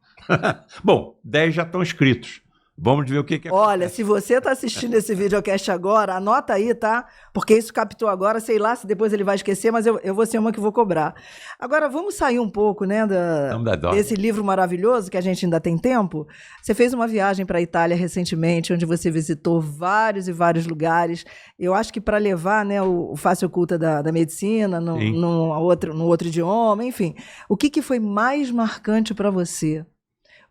Bom, 10 já estão escritos. Vamos ver o que acontece. Olha, se você está assistindo esse videocast agora, anota aí, tá? Porque isso captou agora, sei lá se depois ele vai esquecer, mas eu vou ser uma que vou cobrar. Agora, vamos sair um pouco, né, desse livro maravilhoso, que a gente ainda tem tempo. Você fez uma viagem para a Itália recentemente, onde você visitou vários e vários lugares. Eu acho que para levar, né, o face oculta da medicina, no outro idioma, enfim. O que foi mais marcante para você?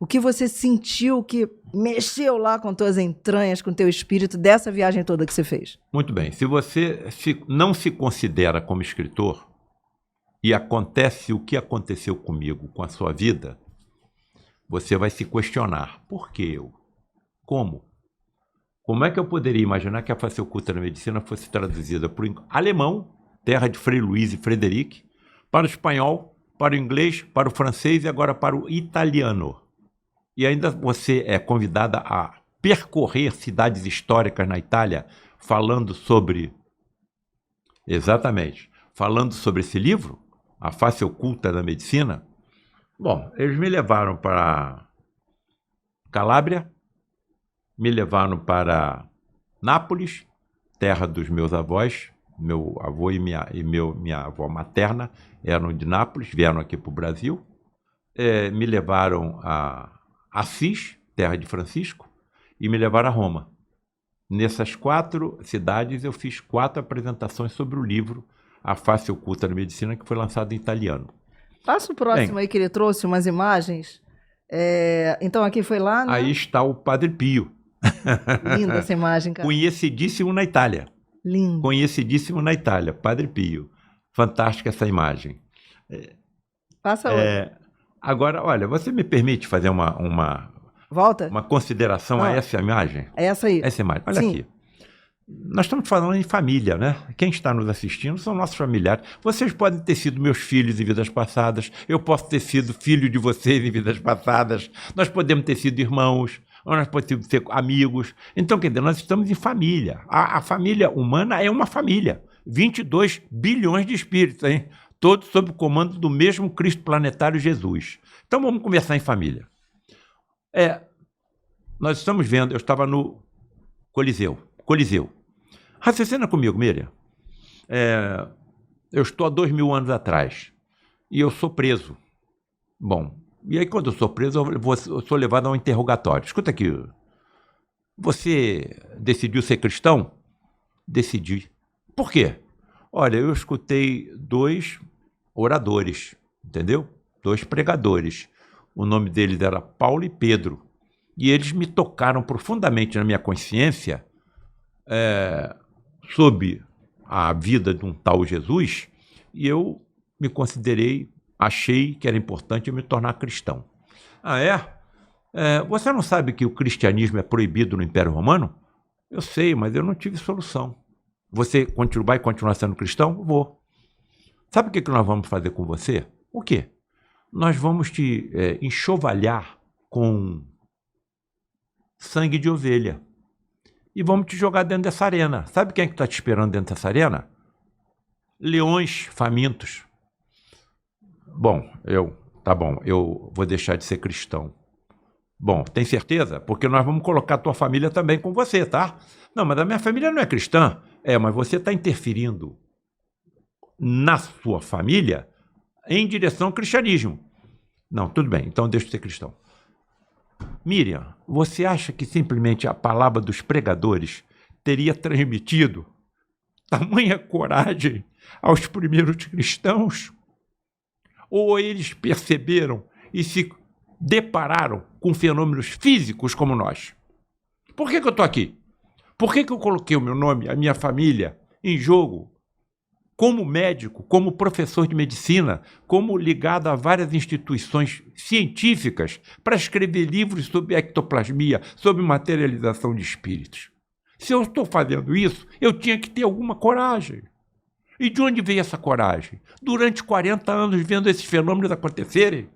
O que você sentiu que mexeu lá com tuas entranhas, com teu espírito, dessa viagem toda que você fez? Muito bem. Se você não se considera como escritor e acontece o que aconteceu comigo com a sua vida, você vai se questionar. Por que eu? Como? Como é que eu poderia imaginar que a face oculta da medicina fosse traduzida para o alemão, terra de Frei Luiz e Frederic, para o espanhol, para o inglês, para o francês e agora para o italiano? E ainda você é convidada a percorrer cidades históricas na Itália falando sobre... Exatamente. Falando sobre esse livro, A Face Oculta da Medicina. Bom, eles me levaram para Calábria, me levaram para Nápoles, terra dos meus avós. Meu avô e minha avó materna eram de Nápoles, vieram aqui para o Brasil. Me levaram a Assis, terra de Francisco, e me levaram a Roma. Nessas 4 cidades eu fiz 4 apresentações sobre o livro A Face Oculta da Medicina, que foi lançado em italiano. Passa o próximo aí, que ele trouxe umas imagens. Então aqui foi lá, né? Aí está o Padre Pio. Linda essa imagem, cara. Conhecidíssimo na Itália. Lindo. Conhecidíssimo na Itália, Padre Pio. Fantástica essa imagem. Passa outra. Agora, olha, você me permite fazer uma consideração a essa imagem? É essa aí. Essa imagem. Olha aqui. Nós estamos falando em família, né? Quem está nos assistindo são nossos familiares. Vocês podem ter sido meus filhos em vidas passadas. Eu posso ter sido filho de vocês em vidas passadas. Nós podemos ter sido irmãos. Ou nós podemos ser amigos. Então, quer dizer, nós estamos em família. A família humana é uma família. 22 bilhões de espíritos, hein? Todos sob o comando do mesmo Cristo planetário Jesus. Então vamos conversar em família. Nós estamos vendo, eu estava no Coliseu. Raciocina comigo, Miriam. Eu estou há 2000 anos atrás e eu sou preso. Bom, e aí quando eu sou preso, eu sou levado a um interrogatório. Escuta aqui, você decidiu ser cristão? Decidi. Por quê? Olha, eu escutei 2 oradores, entendeu? 2 pregadores. O nome deles era Paulo e Pedro. E eles me tocaram profundamente na minha consciência sobre a vida de um tal Jesus, e eu me considerei, achei que era importante eu me tornar cristão. Você não sabe que o cristianismo é proibido no Império Romano? Eu sei, mas eu não tive solução. Você vai continuar sendo cristão? Vou. Sabe o que nós vamos fazer com você? O quê? Nós vamos te enxovalhar com sangue de ovelha. E vamos te jogar dentro dessa arena. Sabe quem é que está te esperando dentro dessa arena? Leões famintos. Tá bom, eu vou deixar de ser cristão. Bom, tem certeza? Porque nós vamos colocar a tua família também com você, tá? Não, mas a minha família não é cristã. Mas você está interferindo na sua família em direção ao cristianismo. Não, tudo bem, então deixa de ser cristão. Miriam, você acha que simplesmente a palavra dos pregadores teria transmitido tamanha coragem aos primeiros cristãos? Ou eles perceberam e se depararam com fenômenos físicos como nós? Por que eu estou aqui? Por que eu coloquei o meu nome, a minha família, em jogo? Como médico, como professor de medicina, como ligado a várias instituições científicas para escrever livros sobre ectoplasmia, sobre materialização de espíritos. Se eu estou fazendo isso, eu tinha que ter alguma coragem. E de onde veio essa coragem? Durante 40 anos vendo esses fenômenos acontecerem.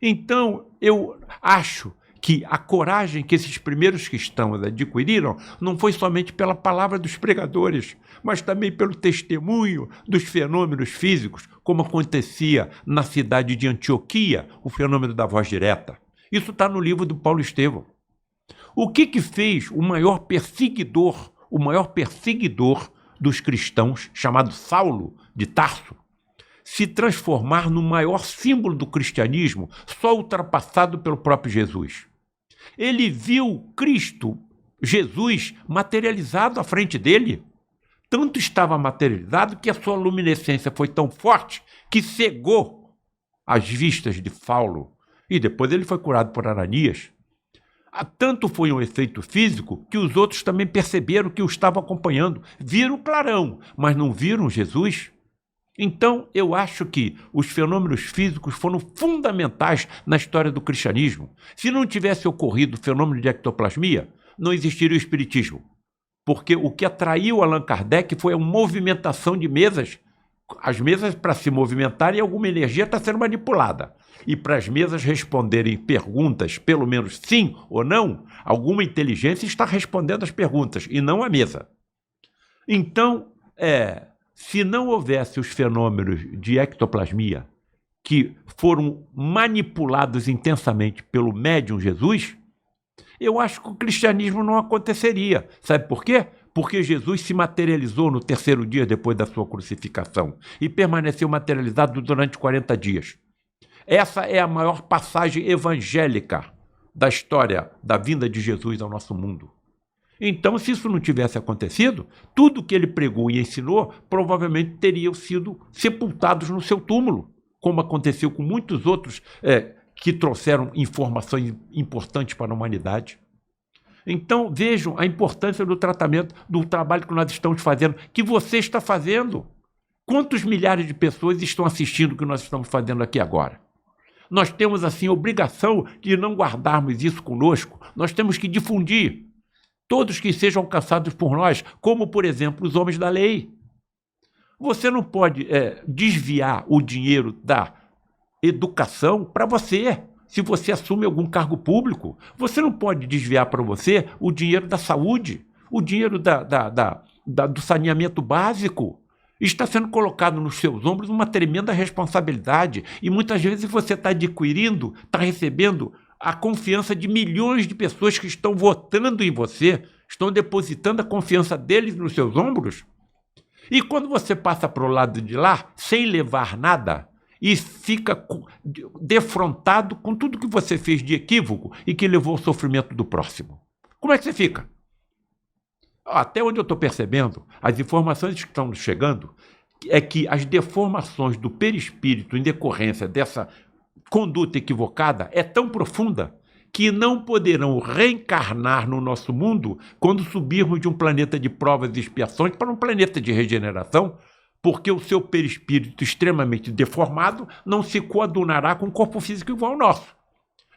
Então, eu acho que a coragem que esses primeiros cristãos adquiriram não foi somente pela palavra dos pregadores, mas também pelo testemunho dos fenômenos físicos, como acontecia na cidade de Antioquia, o fenômeno da voz direta. Isso está no livro do Paulo Estevão. O que fez o maior perseguidor dos cristãos, chamado Saulo de Tarso, se transformar no maior símbolo do cristianismo, só ultrapassado pelo próprio Jesus? Ele viu Cristo, Jesus, materializado à frente dele. Tanto estava materializado que a sua luminescência foi tão forte que cegou as vistas de Saulo. E depois ele foi curado por Ananias. Tanto foi um efeito físico que os outros também perceberam que o estavam acompanhando. Viram o clarão, mas não viram Jesus. Então, eu acho que os fenômenos físicos foram fundamentais na história do cristianismo. Se não tivesse ocorrido o fenômeno de ectoplasmia, não existiria o espiritismo. Porque o que atraiu Allan Kardec foi a movimentação de mesas. As mesas, para se movimentarem, alguma energia está sendo manipulada. E para as mesas responderem perguntas, pelo menos sim ou não, alguma inteligência está respondendo as perguntas, e não a mesa. Então, se não houvesse os fenômenos de ectoplasmia que foram manipulados intensamente pelo médium Jesus, eu acho que o cristianismo não aconteceria. Sabe por quê? Porque Jesus se materializou no terceiro dia depois da sua crucificação e permaneceu materializado durante 40 dias. Essa é a maior passagem evangélica da história da vinda de Jesus ao nosso mundo. Então, se isso não tivesse acontecido, tudo que ele pregou e ensinou provavelmente teriam sido sepultados no seu túmulo, como aconteceu com muitos outros que trouxeram informações importantes para a humanidade. Então, vejam a importância do tratamento, do trabalho que nós estamos fazendo, que você está fazendo. Quantos milhares de pessoas estão assistindo o que nós estamos fazendo aqui agora? Nós temos, assim, a obrigação de não guardarmos isso conosco. Nós temos que difundir. Todos que sejam alcançados por nós, como, por exemplo, os homens da lei. Você não pode desviar o dinheiro da educação para você, se você assume algum cargo público. Você não pode desviar para você o dinheiro da saúde, o dinheiro do saneamento básico. Está sendo colocado nos seus ombros uma tremenda responsabilidade e muitas vezes você está adquirindo, está recebendo a confiança de milhões de pessoas que estão votando em você, estão depositando a confiança deles nos seus ombros. E quando você passa para o lado de lá, sem levar nada, e fica defrontado com tudo que você fez de equívoco e que levou ao sofrimento do próximo, como é que você fica? Até onde eu estou percebendo, as informações que estão chegando é que as deformações do perispírito em decorrência dessa conduta equivocada é tão profunda que não poderão reencarnar no nosso mundo quando subirmos de um planeta de provas e expiações para um planeta de regeneração, porque o seu perispírito extremamente deformado não se coadunará com um corpo físico igual ao nosso.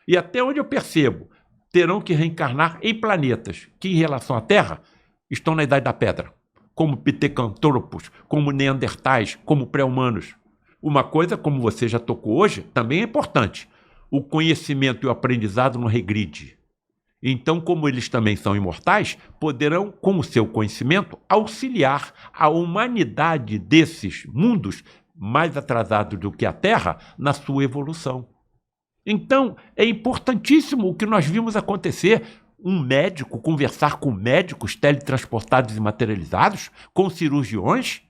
E até onde eu percebo, terão que reencarnar em planetas que, em relação à Terra, estão na Idade da Pedra, como pitecantropos, como neandertais, como pré-humanos. Uma coisa, como você já tocou hoje, também é importante. O conhecimento e o aprendizado não regride. Então, como eles também são imortais, poderão, com o seu conhecimento, auxiliar a humanidade desses mundos mais atrasados do que a Terra na sua evolução. Então, é importantíssimo o que nós vimos acontecer. Um médico conversar com médicos teletransportados e materializados, com cirurgiões,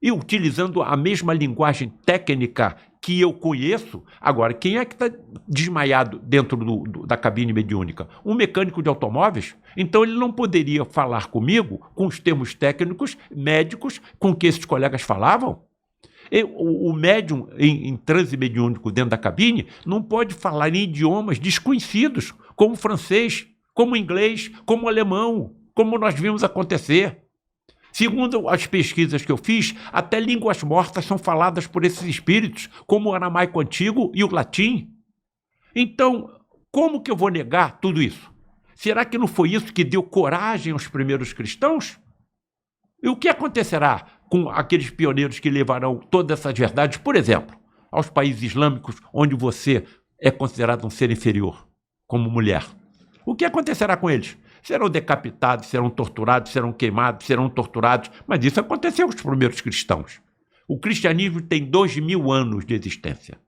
e utilizando a mesma linguagem técnica que eu conheço. Agora, quem é que está desmaiado dentro da cabine mediúnica? Um mecânico de automóveis? Então ele não poderia falar comigo com os termos técnicos, médicos, com que esses colegas falavam? O médium em transe mediúnico dentro da cabine não pode falar em idiomas desconhecidos, como francês, como inglês, como alemão, como nós vimos acontecer. Segundo as pesquisas que eu fiz, até línguas mortas são faladas por esses espíritos, como o aramaico antigo e o latim. Então, como que eu vou negar tudo isso? Será que não foi isso que deu coragem aos primeiros cristãos? E o que acontecerá com aqueles pioneiros que levarão todas essas verdades, por exemplo, aos países islâmicos onde você é considerado um ser inferior, como mulher? O que acontecerá com eles? Serão decapitados, serão torturados, serão queimados, serão torturados. Mas isso aconteceu com os primeiros cristãos. O cristianismo tem 2000 anos de existência.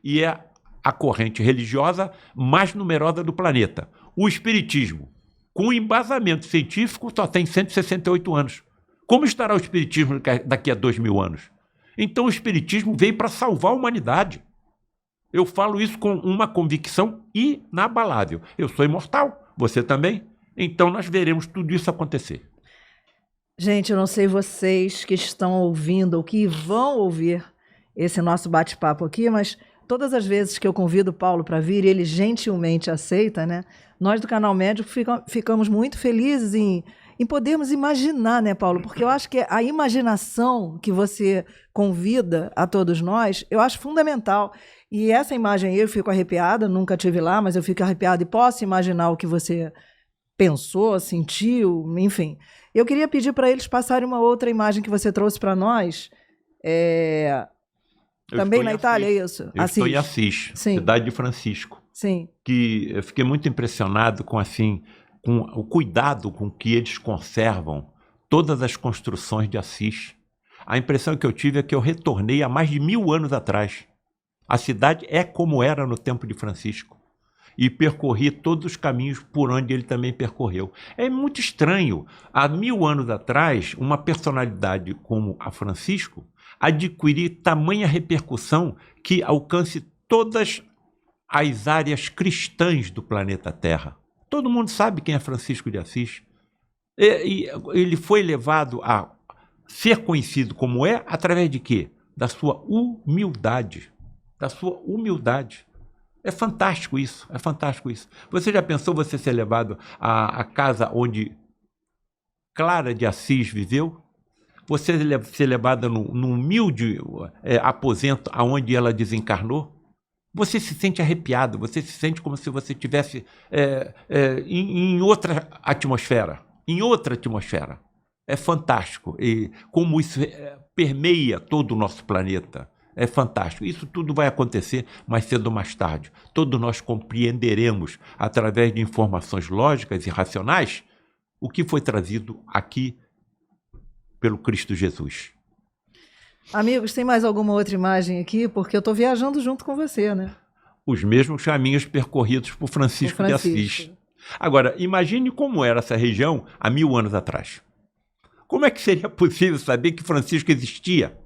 E é a corrente religiosa mais numerosa do planeta. O espiritismo, com embasamento científico, só tem 168 anos. Como estará o espiritismo daqui a 2000 anos? Então o espiritismo veio para salvar a humanidade. Eu falo isso com uma convicção inabalável. Eu sou imortal. Você também? Então nós veremos tudo isso acontecer. Gente, eu não sei vocês que estão ouvindo ou que vão ouvir esse nosso bate-papo aqui, mas todas as vezes que eu convido o Paulo para vir, ele gentilmente aceita, né? Nós do Canal Médico ficamos muito felizes em podermos imaginar, né, Paulo? Porque eu acho que a imaginação que você convida a todos nós, eu acho fundamental. E essa imagem eu fico arrepiada, nunca estive lá, mas eu fico arrepiada e posso imaginar o que você pensou, sentiu, enfim. Eu queria pedir para eles passarem uma outra imagem que você trouxe para nós. Também na Itália, é isso? Eu estou em Assis, cidade de Francisco. Sim. Que eu fiquei muito impressionado com o cuidado com que eles conservam todas as construções de Assis. A impressão que eu tive é que eu retornei há mais de 1000 anos atrás. A cidade é como era no tempo de Francisco. E percorri todos os caminhos por onde ele também percorreu. É muito estranho. Há 1000 anos atrás, uma personalidade como a Francisco adquirir tamanha repercussão que alcance todas as áreas cristãs do planeta Terra. Todo mundo sabe quem é Francisco de Assis. E ele foi levado a ser conhecido como é através de quê? Da sua humildade. Da sua humildade. É fantástico isso, é fantástico isso. Você já pensou você ser levado à casa onde Clara de Assis viveu? Você ser levada num humilde aposento aonde ela desencarnou? Você se sente arrepiado, você se sente como se você estivesse em outra atmosfera, É fantástico. E como isso permeia todo o nosso planeta. É fantástico. Isso tudo vai acontecer mais cedo ou mais tarde. Todos nós compreenderemos, através de informações lógicas e racionais, o que foi trazido aqui pelo Cristo Jesus. Amigos, tem mais alguma outra imagem aqui? Porque eu estou viajando junto com você, né? Os mesmos caminhos percorridos por Francisco de Assis. Agora, imagine como era essa região há 1000 anos atrás. Como é que seria possível saber que Francisco existia?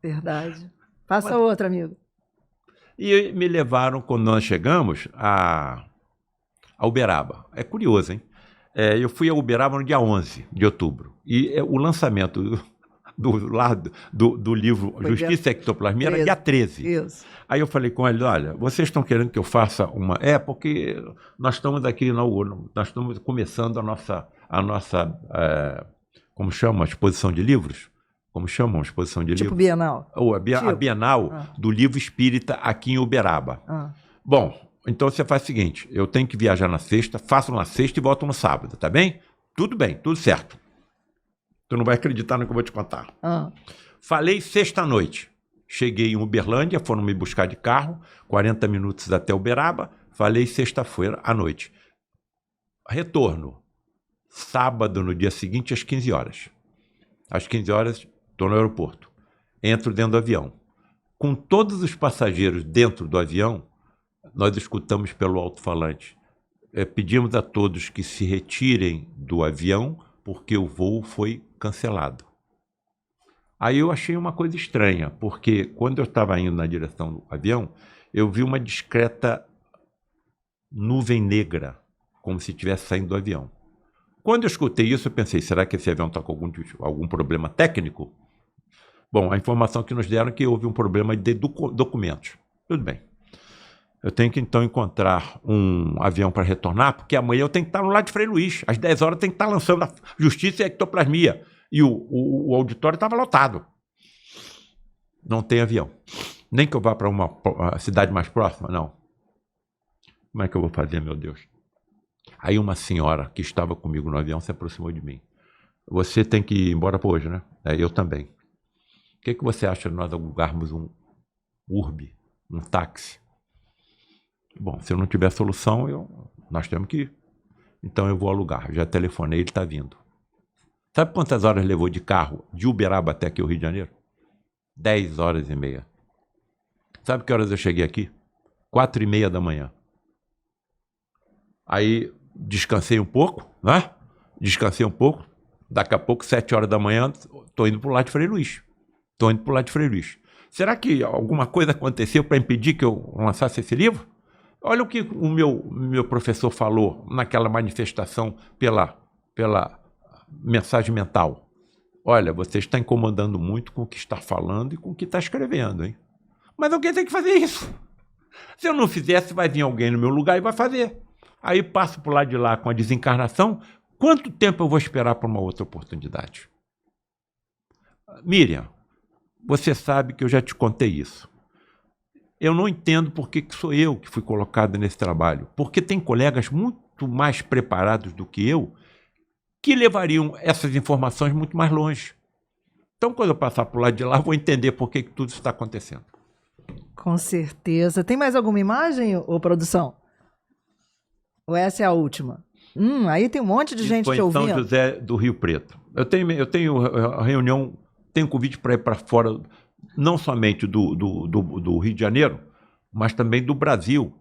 Verdade. Passa outra, amigo. E me levaram, quando nós chegamos, a Uberaba. É curioso, hein? Eu fui a Uberaba no dia 11 de outubro. E o lançamento do livro Justiça e Ectoplasmia era dia 13. Isso. Aí eu falei com ele, olha, vocês estão querendo que eu faça uma... porque nós estamos aqui nós estamos começando a nossa como chama? A exposição de livros? Como chamam a exposição de livros? Bienal. A Bienal do Livro Espírita aqui em Uberaba. Bom, então você faz o seguinte, eu tenho que viajar na sexta, faço na sexta e volto no sábado, tá bem? Tudo bem, tudo certo. Tu não vai acreditar no que eu vou te contar. Falei sexta-noite. Cheguei em Uberlândia, foram me buscar de carro, 40 minutos até Uberaba. Falei sexta-feira à noite. Retorno. Sábado, no dia seguinte, às 15 horas. Às 15 horas, estou no aeroporto. Entro dentro do avião. Com todos os passageiros dentro do avião, nós escutamos pelo alto-falante. Pedimos a todos que se retirem do avião, porque o voo foi cancelado. Aí eu achei uma coisa estranha, porque quando eu estava indo na direção do avião, eu vi uma discreta nuvem negra, como se estivesse saindo do avião. Quando eu escutei isso, eu pensei, será que esse avião está com algum problema técnico? Bom, a informação que nos deram é que houve um problema de documentos. Tudo bem. Eu tenho que, então, encontrar um avião para retornar, porque amanhã eu tenho que estar no lado de Frei Luís. Às 10 horas eu tenho que estar lançando a Justiça e a Ectoplasmia. E o auditório estava lotado. Não tem avião. Nem que eu vá para uma cidade mais próxima, não. Como é que eu vou fazer, meu Deus? Aí uma senhora que estava comigo no avião se aproximou de mim. Você tem que ir embora para hoje, né? Eu também. O que você acha de nós alugarmos um Urbi, um táxi? Bom, se eu não tiver solução, nós temos que ir. Então eu vou alugar. Já telefonei, ele está vindo. Sabe quantas horas levou de carro de Uberaba até aqui o Rio de Janeiro? 10 horas e meia. Sabe que horas eu cheguei aqui? 4h30 da manhã. Aí descansei um pouco, né? Descansei um pouco. Daqui a pouco, 7 horas da manhã, estou indo para o lado de Frei Luís. Será que alguma coisa aconteceu para impedir que eu lançasse esse livro? Olha o que o meu professor falou naquela manifestação pela mensagem mental. Olha, você está incomodando muito com o que está falando e com o que está escrevendo, hein? Mas alguém tem que fazer isso. Se eu não fizesse, vai vir alguém no meu lugar e vai fazer. Aí passo por lado de lá com a desencarnação. Quanto tempo eu vou esperar para uma outra oportunidade? Miriam, você sabe que eu já te contei isso. Eu não entendo por que sou eu que fui colocado nesse trabalho. Porque tem colegas muito mais preparados do que eu que levariam essas informações muito mais longe. Então, quando eu passar por lado de lá, eu vou entender por que tudo isso está acontecendo. Com certeza. Tem mais alguma imagem, ô produção? Ou essa é a última? Aí tem um monte de gente te ouvindo. São José do Rio Preto. Eu tenho a reunião, tenho convite para ir para fora, não somente do Rio de Janeiro, mas também do Brasil,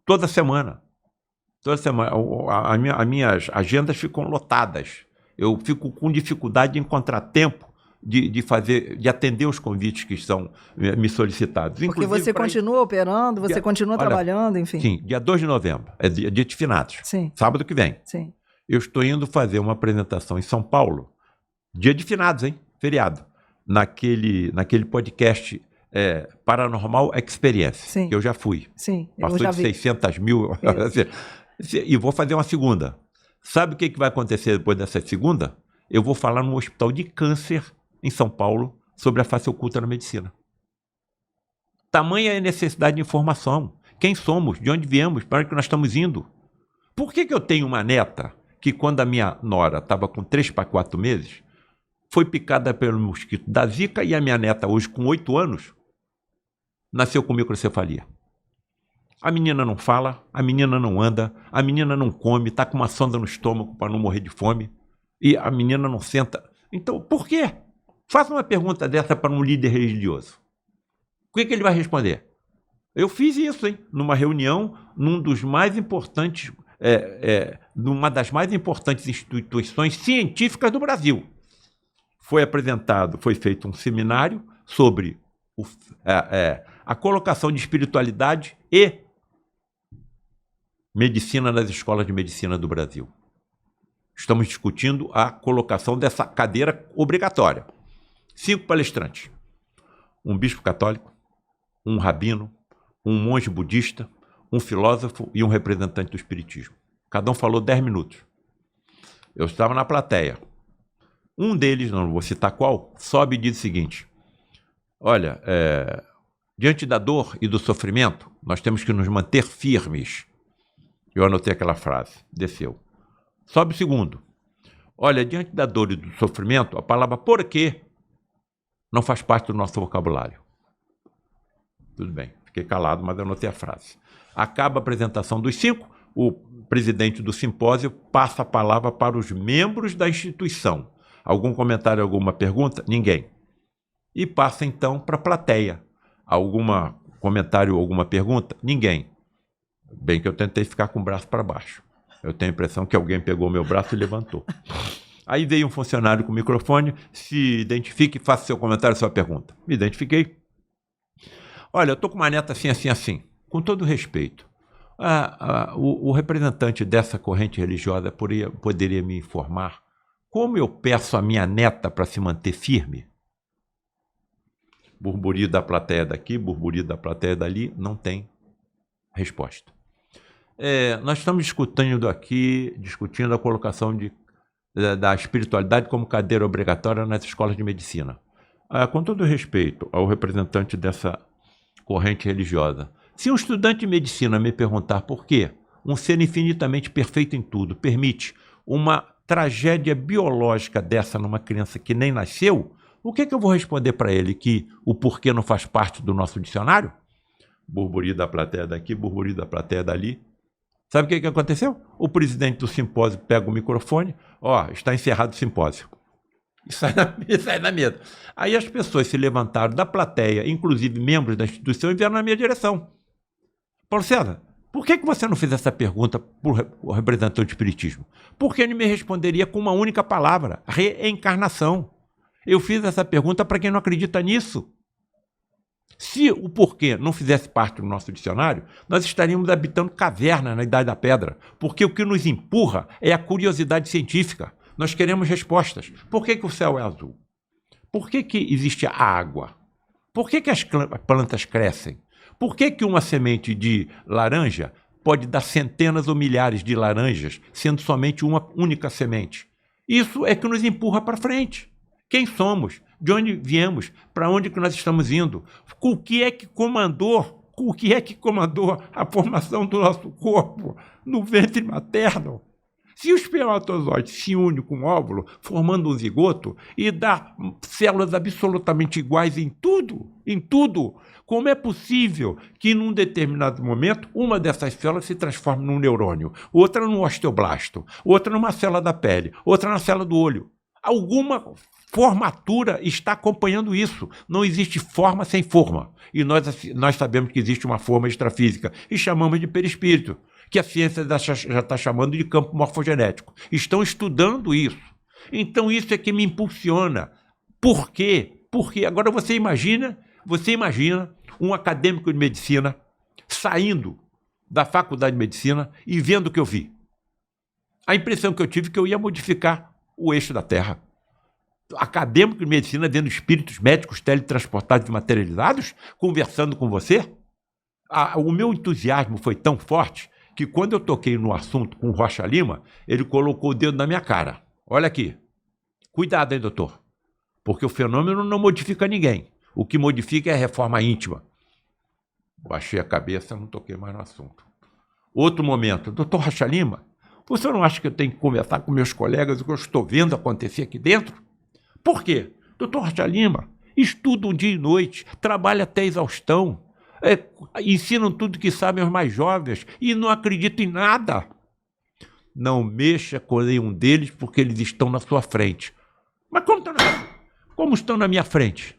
toda semana. Toda semana. As minhas agendas ficam lotadas. Eu fico com dificuldade de encontrar tempo de atender os convites que são me solicitados. Porque você continua operando, você continua trabalhando, enfim. Sim, dia 2 de novembro, é dia de finados. Sim. Sábado que vem. Sim. Eu estou indo fazer uma apresentação em São Paulo, dia de finados, hein? Feriado. Naquele podcast Paranormal Experience, sim, que eu já fui. Sim, passou de 600 mil. E vou fazer uma segunda. Sabe o que vai acontecer depois dessa segunda? Eu vou falar no hospital de câncer em São Paulo sobre a face oculta na medicina. Tamanha é a necessidade de informação. Quem somos? De onde viemos? Para onde que nós estamos indo? Por que eu tenho uma neta que, quando a minha nora estava com 3 para 4 meses, foi picada pelo mosquito da Zika, e a minha neta, hoje com 8 anos, nasceu com microcefalia? A menina não fala, a menina não anda, a menina não come, está com uma sonda no estômago para não morrer de fome, e a menina não senta. Então, por quê? Faça uma pergunta dessa para um líder religioso. O que ele vai responder? Eu fiz isso, hein? Numa reunião, numa das mais importantes instituições científicas do Brasil. Foi feito um seminário sobre a colocação de espiritualidade e medicina nas escolas de medicina do Brasil. Estamos discutindo a colocação dessa cadeira obrigatória. 5 palestrantes. Um bispo católico, um rabino, um monge budista, um filósofo e um representante do espiritismo. Cada um falou 10 minutos. Eu estava na plateia. Um deles, não vou citar qual, sobe e diz o seguinte: olha, Diante da dor e do sofrimento, nós temos que nos manter firmes. Eu anotei aquela frase, desceu. Sobe o segundo. Olha, diante da dor e do sofrimento, a palavra porquê não faz parte do nosso vocabulário. Tudo bem, fiquei calado, mas eu anotei a frase. Acaba a apresentação dos 5, o presidente do simpósio passa a palavra para os membros da instituição. Algum comentário, alguma pergunta? Ninguém. E passa então para a plateia. Algum comentário, alguma pergunta? Ninguém. Bem que eu tentei ficar com o braço para baixo. Eu tenho a impressão que alguém pegou meu braço e levantou. Aí veio um funcionário com o microfone, se identifique e faça seu comentário, sua pergunta. Me identifiquei. Olha, eu estou com uma neta assim, assim, assim. Com todo respeito. O representante dessa corrente religiosa poderia me informar como eu peço a minha neta para se manter firme? Burburinho da plateia daqui, burburinho da plateia dali, não tem resposta. Nós estamos discutindo a colocação da espiritualidade como cadeira obrigatória nas escolas de medicina. Com todo respeito ao representante dessa corrente religiosa, se um estudante de medicina me perguntar por que um ser infinitamente perfeito em tudo permite uma tragédia biológica dessa numa criança que nem nasceu, o que eu vou responder para ele? Que o porquê não faz parte do nosso dicionário? Burburinho da plateia daqui, burburinho da plateia dali. Sabe o que aconteceu? O presidente do simpósio pega o microfone, está encerrado o simpósio. E sai na mesa. Aí as pessoas se levantaram da plateia, inclusive membros da instituição, e vieram na minha direção. Paulo César, por que você não fez essa pergunta para o representante do espiritismo? Porque ele me responderia com uma única palavra, reencarnação. Eu fiz essa pergunta para quem não acredita nisso. Se o porquê não fizesse parte do nosso dicionário, nós estaríamos habitando caverna na Idade da Pedra, porque o que nos empurra é a curiosidade científica. Nós queremos respostas. Por que o céu é azul? Por que existe a água? Por que as plantas crescem? Por que uma semente de laranja pode dar centenas ou milhares de laranjas, sendo somente uma única semente? Isso é que nos empurra para frente. Quem somos? De onde viemos? Para onde que nós estamos indo? O que é que comandou a formação do nosso corpo no ventre materno? Se o espermatozoide se une com o óvulo, formando um zigoto, e dá células absolutamente iguais em tudo, como é possível que, num determinado momento, uma dessas células se transforme num neurônio, outra num osteoblasto, outra numa célula da pele, outra na célula do olho? Alguma formatura está acompanhando isso. Não existe forma sem forma. E nós sabemos que existe uma forma extrafísica e chamamos de perispírito, que a ciência já está chamando de campo morfogenético. Estão estudando isso. Então isso é que me impulsiona. Por quê? Porque agora você imagina um acadêmico de medicina saindo da faculdade de medicina e vendo o que eu vi. A impressão que eu tive é que eu ia modificar o eixo da Terra. Acadêmico de medicina vendo espíritos médicos teletransportados e materializados, conversando com você. O meu entusiasmo foi tão forte que quando eu toquei no assunto com o Rocha Lima, ele colocou o dedo na minha cara. Olha aqui, cuidado aí, doutor, porque o fenômeno não modifica ninguém. O que modifica é a reforma íntima. Baixei a cabeça, não toquei mais no assunto. Outro momento, doutor Rocha Lima, você não acha que eu tenho que conversar com meus colegas o que eu estou vendo acontecer aqui dentro? Por quê? Doutor Rocha Lima, estuda dia e noite, trabalha até exaustão, ensinam tudo que sabem aos mais jovens e não acreditam em nada. Não mexa com nenhum deles porque eles estão na sua frente. Mas como estão na minha frente?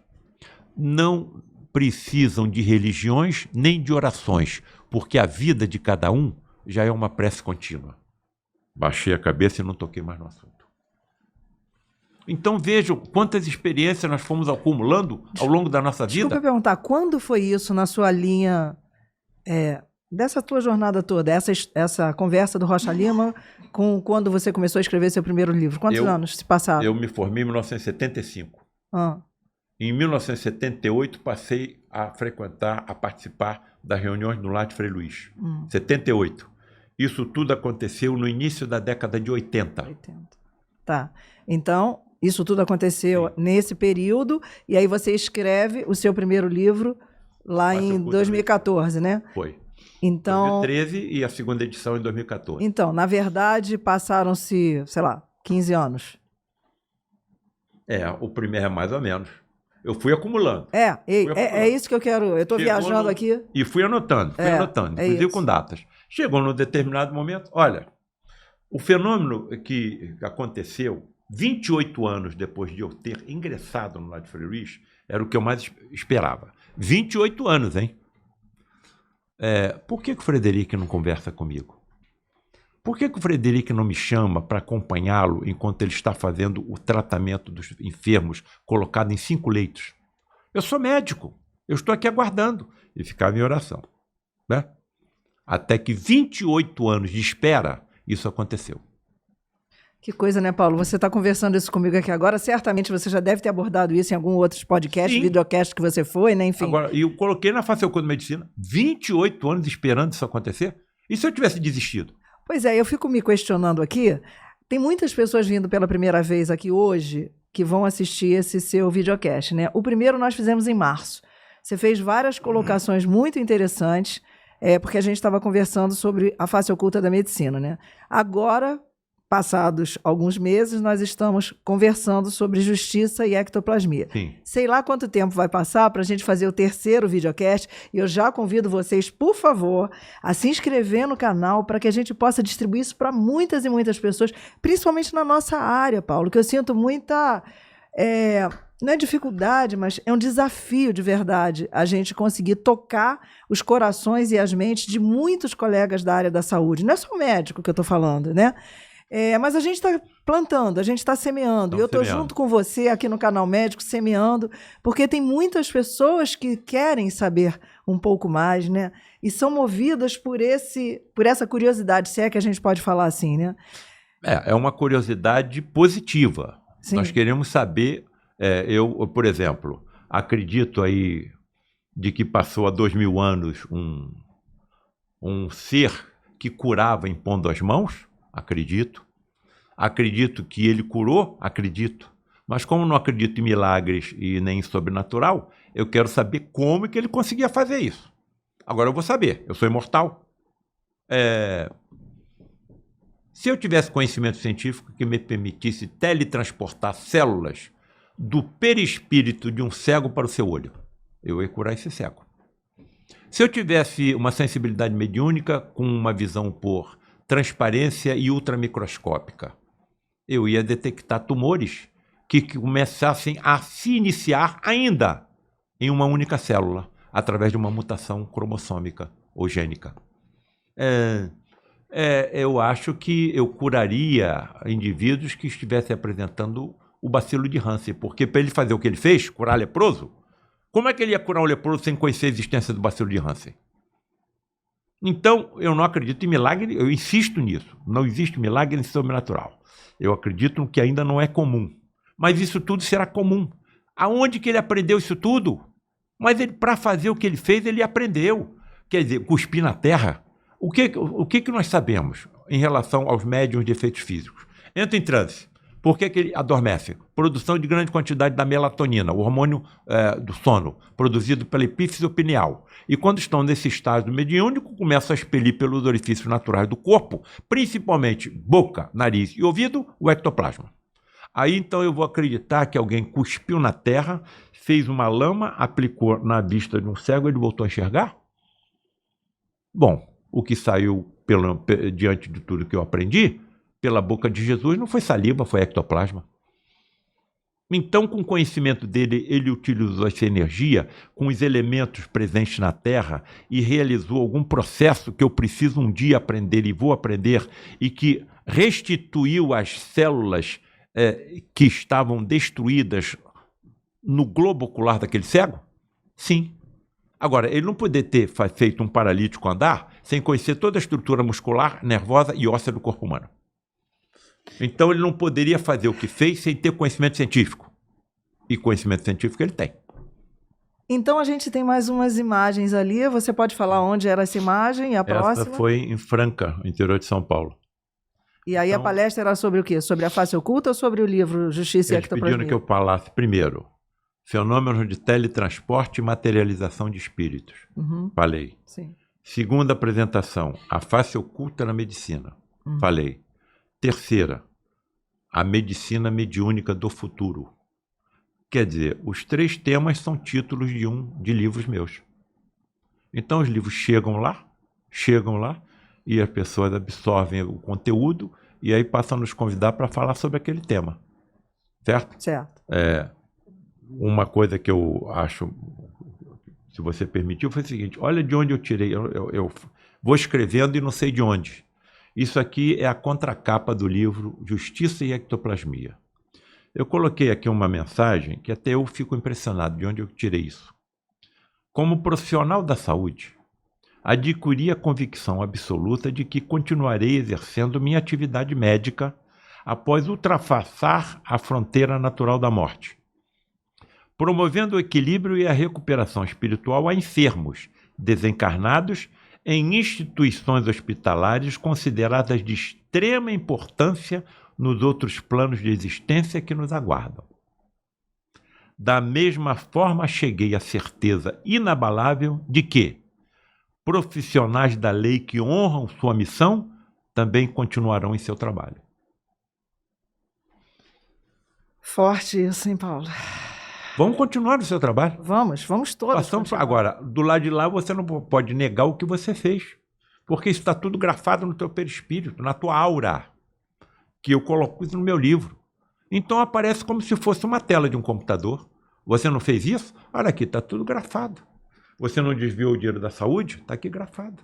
Não precisam de religiões nem de orações, porque a vida de cada um já é uma prece contínua. Baixei a cabeça e não toquei mais no assunto. Então vejam quantas experiências nós fomos acumulando ao longo da nossa vida. Desculpa perguntar, quando foi isso na sua linha, dessa tua jornada toda, essa conversa do Rocha Lima, quando você começou a escrever seu primeiro livro? Quantos anos se passaram? Eu me formei em 1975. Em 1978 passei a participar das reuniões no Lar de Frei Luís. 78. Isso tudo aconteceu no início da década de 80. Tá. Então, isso tudo aconteceu nesse período, e aí você escreve o seu primeiro livro Lá Face em Oculta da 2014, né? Foi. Então, 2013 e a segunda edição em 2014. então, na verdade, passaram-se, sei lá, 15 anos. O primeiro é mais ou menos. Eu fui acumulando. É isso que eu quero. Eu estou viajando aqui. E fui anotando, inclusive com datas. Chegou num determinado momento, olha, o fenômeno que aconteceu 28 anos depois de eu ter ingressado no Lado Frei Luiz, era o que eu mais esperava. 28 anos, hein? Por que o Frederico não conversa comigo? Por que o Frederico não me chama para acompanhá-lo enquanto ele está fazendo o tratamento dos enfermos colocado em 5 leitos? Eu sou médico, eu estou aqui aguardando. E ficava em oração. Né? Até que 28 anos de espera, isso aconteceu. Que coisa, né, Paulo? Você está conversando isso comigo aqui agora. Certamente você já deve ter abordado isso em algum outro podcast, videocast que você foi, né? Enfim. Agora, eu coloquei na Face Oculta da Medicina 28 anos esperando isso acontecer. E se eu tivesse desistido? Pois é, eu fico me questionando aqui. Tem muitas pessoas vindo pela primeira vez aqui hoje que vão assistir esse seu videocast, né? O primeiro nós fizemos em março. Você fez várias colocações muito interessantes, porque a gente estava conversando sobre a face oculta da medicina, né? Agora, passados alguns meses, nós estamos conversando sobre justiça e ectoplasmia. Sim. Sei lá quanto tempo vai passar para a gente fazer o terceiro videocast, e eu já convido vocês, por favor, a se inscrever no canal para que a gente possa distribuir isso para muitas e muitas pessoas, principalmente na nossa área, Paulo, que eu sinto muita... não é dificuldade, mas é um desafio de verdade a gente conseguir tocar os corações e as mentes de muitos colegas da área da saúde. Não é só o médico que eu estou falando, né? Mas a gente está plantando, a gente está semeando. E eu estou junto com você aqui no Canal Médico, semeando, porque tem muitas pessoas que querem saber um pouco mais, né? E são movidas por essa curiosidade, se é que a gente pode falar assim, né? É uma curiosidade positiva. Sim. Nós queremos saber... eu, por exemplo, acredito aí de que passou há 2000 anos um ser que curava impondo as mãos, acredito. Acredito que ele curou, acredito. Mas como não acredito em milagres e nem em sobrenatural, eu quero saber como que ele conseguia fazer isso. Agora eu vou saber, eu sou imortal. Se eu tivesse conhecimento científico que me permitisse teletransportar células do perispírito de um cego para o seu olho, eu ia curar esse cego. Se eu tivesse uma sensibilidade mediúnica com uma visão por transparência e ultramicroscópica, eu ia detectar tumores que começassem a se iniciar ainda em uma única célula, através de uma mutação cromossômica ou gênica. Eu acho que eu curaria indivíduos que estivessem apresentando o bacilo de Hansen, porque para ele fazer o que ele fez, curar leproso, como é que ele ia curar um leproso sem conhecer a existência do bacilo de Hansen? Então, eu não acredito em milagre, eu insisto nisso, não existe milagre sobrenatural. Eu acredito no que ainda não é comum, mas isso tudo será comum. Aonde que ele aprendeu isso tudo? Mas para fazer o que ele fez, ele aprendeu. Quer dizer, cuspir na terra. O que nós sabemos em relação aos médiuns de efeitos físicos? Entra em transe. Por que ele adormece? Produção de grande quantidade da melatonina, o hormônio do sono, produzido pela epífise pineal. E quando estão nesse estágio mediúnico, começam a expelir pelos orifícios naturais do corpo, principalmente boca, nariz e ouvido, o ectoplasma. Aí então eu vou acreditar que alguém cuspiu na terra, fez uma lama, aplicou na vista de um cego e ele voltou a enxergar? Bom, o que saiu diante de tudo que eu aprendi, pela boca de Jesus, não foi saliva, foi ectoplasma. Então, com o conhecimento dele, ele utilizou essa energia com os elementos presentes na Terra e realizou algum processo que eu preciso um dia aprender e vou aprender, e que restituiu as células que estavam destruídas no globo ocular daquele cego? Sim. Agora, ele não poderia ter feito um paralítico andar sem conhecer toda a estrutura muscular, nervosa e óssea do corpo humano. Então ele não poderia fazer o que fez sem ter conhecimento científico. E conhecimento científico ele tem. Então a gente tem mais umas imagens ali. Você pode falar onde era essa imagem e a próxima? Essa foi em Franca, interior de São Paulo. E aí então, a palestra era sobre o quê? Sobre a face oculta ou sobre o livro Justiça e Ectoplasmia? Eles pediram que eu falasse primeiro Fenômenos de teletransporte e materialização de espíritos. Falei. Sim. Segunda apresentação, a face oculta na medicina. Falei. Terceira, a medicina mediúnica do futuro. Quer dizer, os 3 temas são títulos de livros meus. Então os livros chegam lá, e as pessoas absorvem o conteúdo e aí passam a nos convidar para falar sobre aquele tema. Certo? Certo. Uma coisa que eu acho, se você permitiu, foi o seguinte: olha de onde eu tirei. Eu vou escrevendo e não sei de onde. Isso aqui é a contracapa do livro Justiça e Ectoplasmia. Eu coloquei aqui uma mensagem que até eu fico impressionado de onde eu tirei isso. Como profissional da saúde, adquiri a convicção absoluta de que continuarei exercendo minha atividade médica após ultrapassar a fronteira natural da morte, promovendo o equilíbrio e a recuperação espiritual a enfermos, desencarnados, em instituições hospitalares consideradas de extrema importância nos outros planos de existência que nos aguardam. Da mesma forma, cheguei à certeza inabalável de que profissionais da lei que honram sua missão também continuarão em seu trabalho. Forte isso, hein, Paulo? Vamos continuar no seu trabalho. Vamos todos. Passamos agora, do lado de lá você não pode negar o que você fez, porque isso está tudo grafado no teu perispírito, na tua aura, que eu coloco isso no meu livro. Então aparece como se fosse uma tela de um computador. Você não fez isso? Olha aqui, está tudo grafado. Você não desviou o dinheiro da saúde? Está aqui grafado.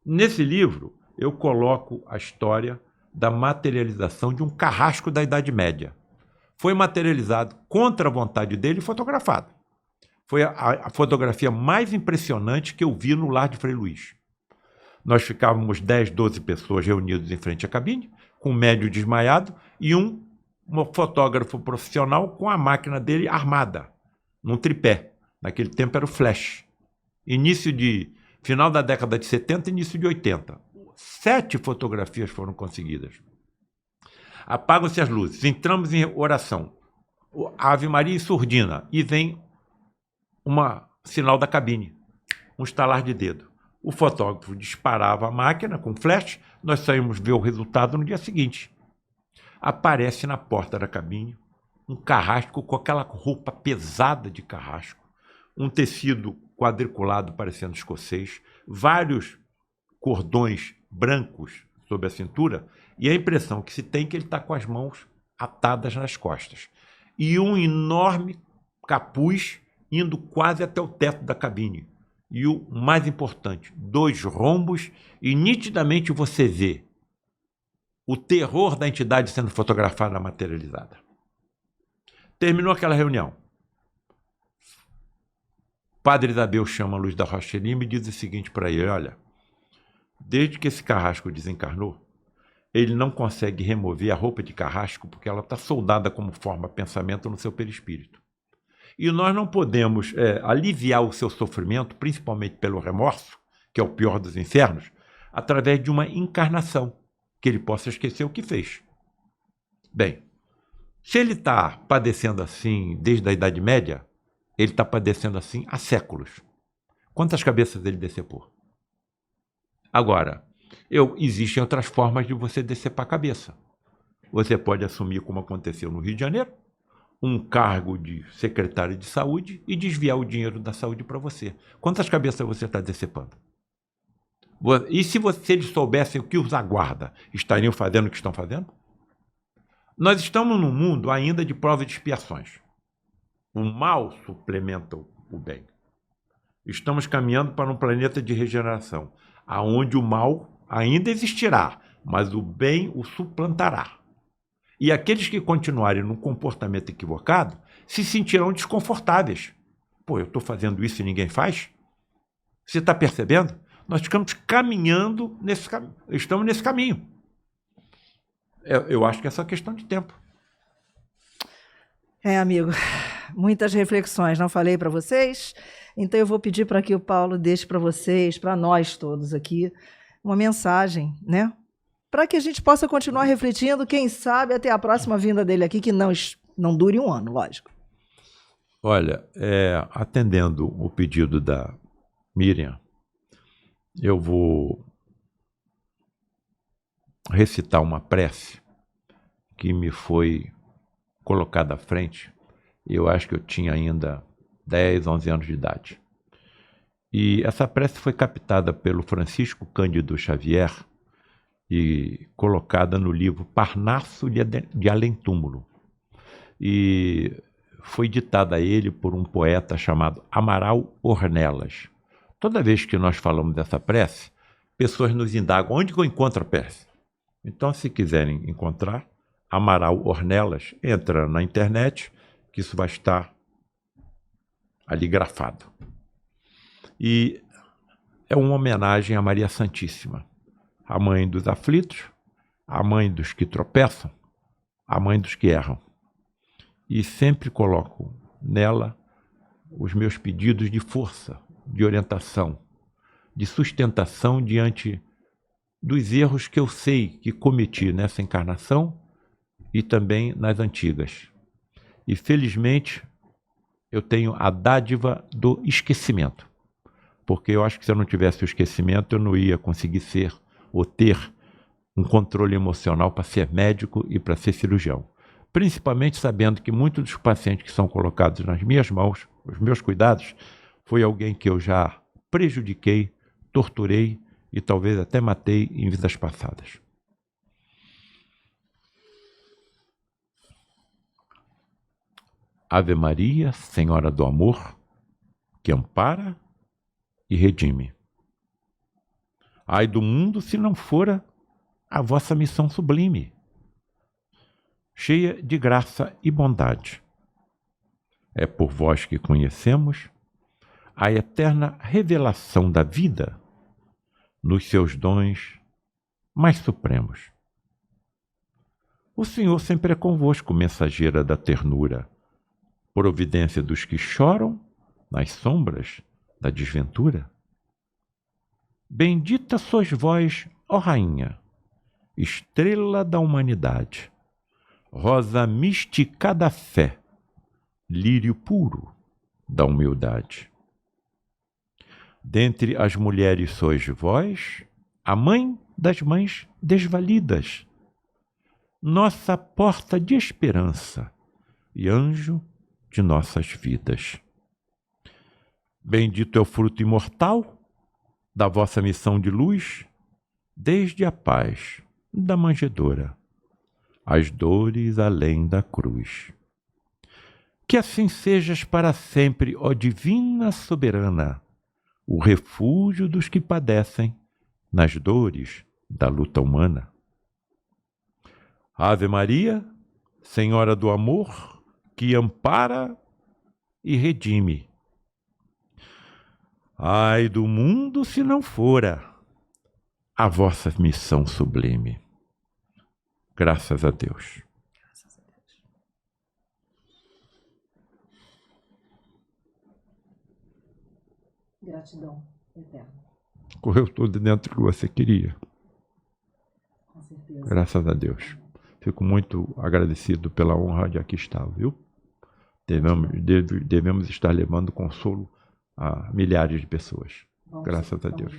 Nesse livro, eu coloco a história da materialização de um carrasco da Idade Média. Foi materializado contra a vontade dele e fotografado. Foi a fotografia mais impressionante que eu vi no lar de Frei Luís. Nós ficávamos 10, 12 pessoas reunidos em frente à cabine, com um médio desmaiado e um fotógrafo profissional com a máquina dele armada, num tripé. Naquele tempo era o flash. Final da década de 70, início de 80. 7 fotografias foram conseguidas. Apagam-se as luzes, entramos em oração. Ave Maria e surdina. E vem sinal da cabine, um estalar de dedo. O fotógrafo disparava a máquina com flash, nós saímos ver o resultado no dia seguinte. Aparece na porta da cabine um carrasco com aquela roupa pesada de carrasco, um tecido quadriculado parecendo escocês, vários cordões brancos sobre a cintura, e a impressão que se tem é que ele está com as mãos atadas nas costas. E um enorme capuz indo quase até o teto da cabine. E o mais importante, 2 rombos, e nitidamente você vê o terror da entidade sendo fotografada, materializada. Terminou aquela reunião. Padre Isabel chama a Luz da Rocha Lima e diz o seguinte para ele: olha, desde que esse carrasco desencarnou, ele não consegue remover a roupa de carrasco porque ela está soldada como forma pensamento no seu perispírito. E nós não podemos aliviar o seu sofrimento, principalmente pelo remorso, que é o pior dos infernos, através de uma encarnação, que ele possa esquecer o que fez. Bem, se ele está padecendo assim desde a Idade Média, ele está padecendo assim há séculos. Quantas cabeças ele decepou? Agora, existem outras formas de você decepar a cabeça. Você pode assumir, como aconteceu no Rio de Janeiro, um cargo de secretário de saúde e desviar o dinheiro da saúde para você. Quantas cabeças você está decepando? E se eles soubessem o que os aguarda, estariam fazendo o que estão fazendo? Nós estamos num mundo ainda de prova de expiações. O mal suplementa o bem. Estamos caminhando para um planeta de regeneração, onde o mal ainda existirá, mas o bem o suplantará. E aqueles que continuarem num comportamento equivocado se sentirão desconfortáveis. Pô, eu estou fazendo isso e ninguém faz? Você está percebendo? Nós estamos caminhando estamos nesse caminho. Eu acho que é só questão de tempo. Amigo, muitas reflexões, não falei para vocês? Então eu vou pedir para que o Paulo deixe para vocês, para nós todos aqui, uma mensagem, né? Para que a gente possa continuar refletindo, quem sabe até a próxima vinda dele aqui, que não dure um ano, lógico. Olha, atendendo o pedido da Miriam, eu vou recitar uma prece que me foi colocada à frente. Eu acho que eu tinha ainda 10, 11 anos de idade. E essa prece foi captada pelo Francisco Cândido Xavier e colocada no livro Parnaso de Além-Túmulo. E foi ditada a ele por um poeta chamado Amaral Ornelas. Toda vez que nós falamos dessa prece, pessoas nos indagam onde que eu encontro a prece. Então, se quiserem encontrar Amaral Ornelas, entra na internet, que isso vai estar ali grafado. E é uma homenagem a Maria Santíssima, a mãe dos aflitos, a mãe dos que tropeçam, a mãe dos que erram. E sempre coloco nela os meus pedidos de força, de orientação, de sustentação diante dos erros que eu sei que cometi nessa encarnação e também nas antigas. E felizmente eu tenho a dádiva do esquecimento, porque eu acho que se eu não tivesse o esquecimento eu não ia conseguir ser ou ter um controle emocional para ser médico e para ser cirurgião. Principalmente sabendo que muitos dos pacientes que são colocados nas minhas mãos, os meus cuidados, foi alguém que eu já prejudiquei, torturei e talvez até matei em vidas passadas. Ave Maria, Senhora do Amor, que ampara e redime. Ai do mundo se não fora a vossa missão sublime, cheia de graça e bondade. É por vós que conhecemos a eterna revelação da vida nos seus dons mais supremos. O Senhor sempre é convosco, mensageira da ternura, providência dos que choram nas sombras da desventura. Bendita sois vós, ó Rainha, estrela da humanidade, rosa mística da fé, lírio puro da humildade. Dentre as mulheres sois vós, a mãe das mães desvalidas, nossa porta de esperança e anjo de nossas vidas. Bendito é o fruto imortal da vossa missão de luz, desde a paz da manjedoura, as dores além da cruz. Que assim sejas para sempre, ó divina soberana, o refúgio dos que padecem nas dores da luta humana. Ave Maria, Senhora do Amor, que ampara e redime. Ai do mundo se não fora a vossa missão sublime. Graças a Deus. Graças a Deus. Gratidão eterna. Correu tudo dentro do que você queria. Com certeza. Graças a Deus. Fico muito agradecido pela honra de aqui estar, viu? Devemos estar levando consolo a milhares de pessoas. Graças a Deus.